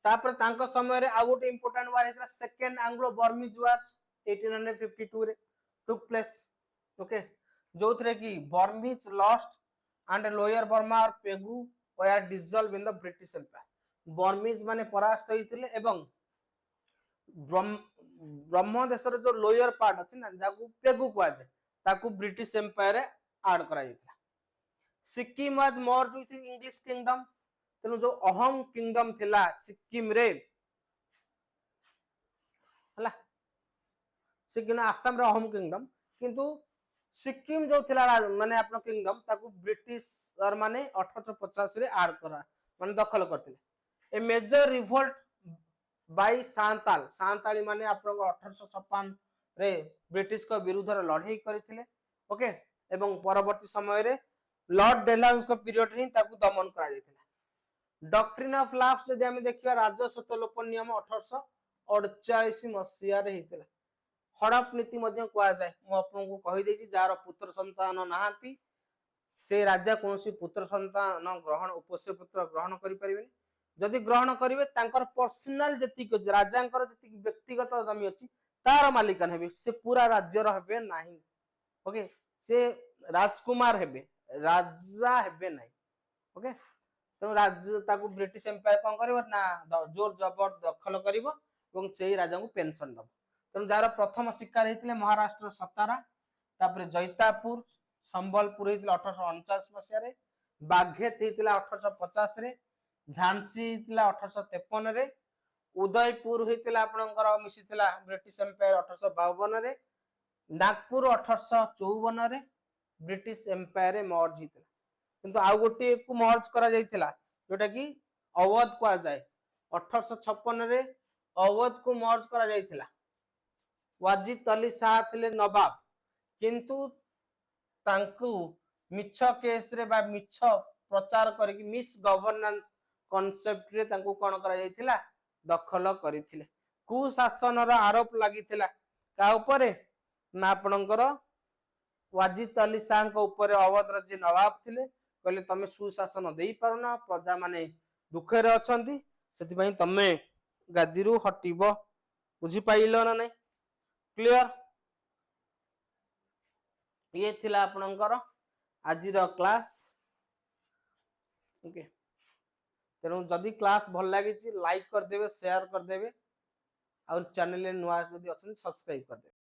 तापर तांको समय रे आ गोटे इंपोर्टेंट वार हेतला सेकंड एंग्लो बर्मीज वार 1852 रे टुक प्लेस ओके जो थरे कि Burmese lost and lower Burma और Pegu were dissolve in the British empire Burmese माने परास्त होइतिले एवं ब्रह्म देशर जो लोअर पार्ट अछि ना जाकू पेगु कहै छै ताकू ब्रिटिश एम्पायर रे ऐड करा जायतिला Sikkim was more with English kingdom तेनु जो अहम किंगडम थिला सिक्किम रे हला सिक्किम आसाम रे अहम किंगडम किंतु सिक्किम जो थिला माने आपन किंगडम ताकू ब्रिटिशर माने 1850 रे ऐड करा माने दखल करथिले ए मेजर रिवोल्ट बाय सांताली माने आपन 1856 रे ब्रिटिश को विरुद्ध रे लड़ाई करथिले ओके एवं परवर्ती समय रे लॉर्ड डेलाउस को पीरियड रे ताकू दमन करा जायतिला डॉक्ट्रिन ऑफ लॉस जदि हम देखिबा राजस्व लोप नियम 1848 मसिया रे हेतिला हड़प नीति मध्य कहा जाए मु आपन को कहि देछि जार पुत्र संतान नाहांती से राजा कौन पुत्र संतान ग्रहण पोष्य पुत्र ग्रहण करें जदि ग्रहण करेंगे पर्सनाल जी राजा जी व्यक्तिगत जमी अच्छी तार मालिकान हे से पूरा राज्यर हे ना ओके से राजकुमार हेबे राजा हेबे ना ओके तेणु राजा ब्रिटिश एम्पायर कौन कर ना जोर जबर दखल कर राजा को पेंशन दब तेणु जार प्रथम शिकार होते महाराष्ट्र सतारा तापर जैतापुर संबलपुर होता 1849 मसीह बाघेत होता 1850 झांसी होता 1853 उदयपुर होता आपणकर मिशीला British empire 1852 Nagpur 1854 British empire merge होता किंतु आउ गोटे को मर्ज करा जायतिला जोटा कि अवध को जाए 1856 अवध को मर्ज करा जायतिला वाजिद अली शाह थे नवाब किंतु तांकु मिछ केस रे बा मिछ प्रचार करके मिस गवर्नेंस कॉन्सेप्ट रे तांकु कोन करा जायतिला दखल करिथिले कुशासन रो आरोप लागिथिला का ऊपर ना आपणकर वाजिद अली शाह को ऊपर अवध रे जे नवाब थिले कहले तमे सुशासन देई पारुना प्रजा माने दुखे रे अछंती सेति पई तमे गादी रु हटिबो बुझी पाइलो ना नहीं क्लियर ये थिला आपणकर आज क्लास ओके तेणु जदि क्लास भल लगी लाइक करदेवे शेयर करदेवे और चैनल नुआ जदि अच्छा सब्सक्राइब करदेवे।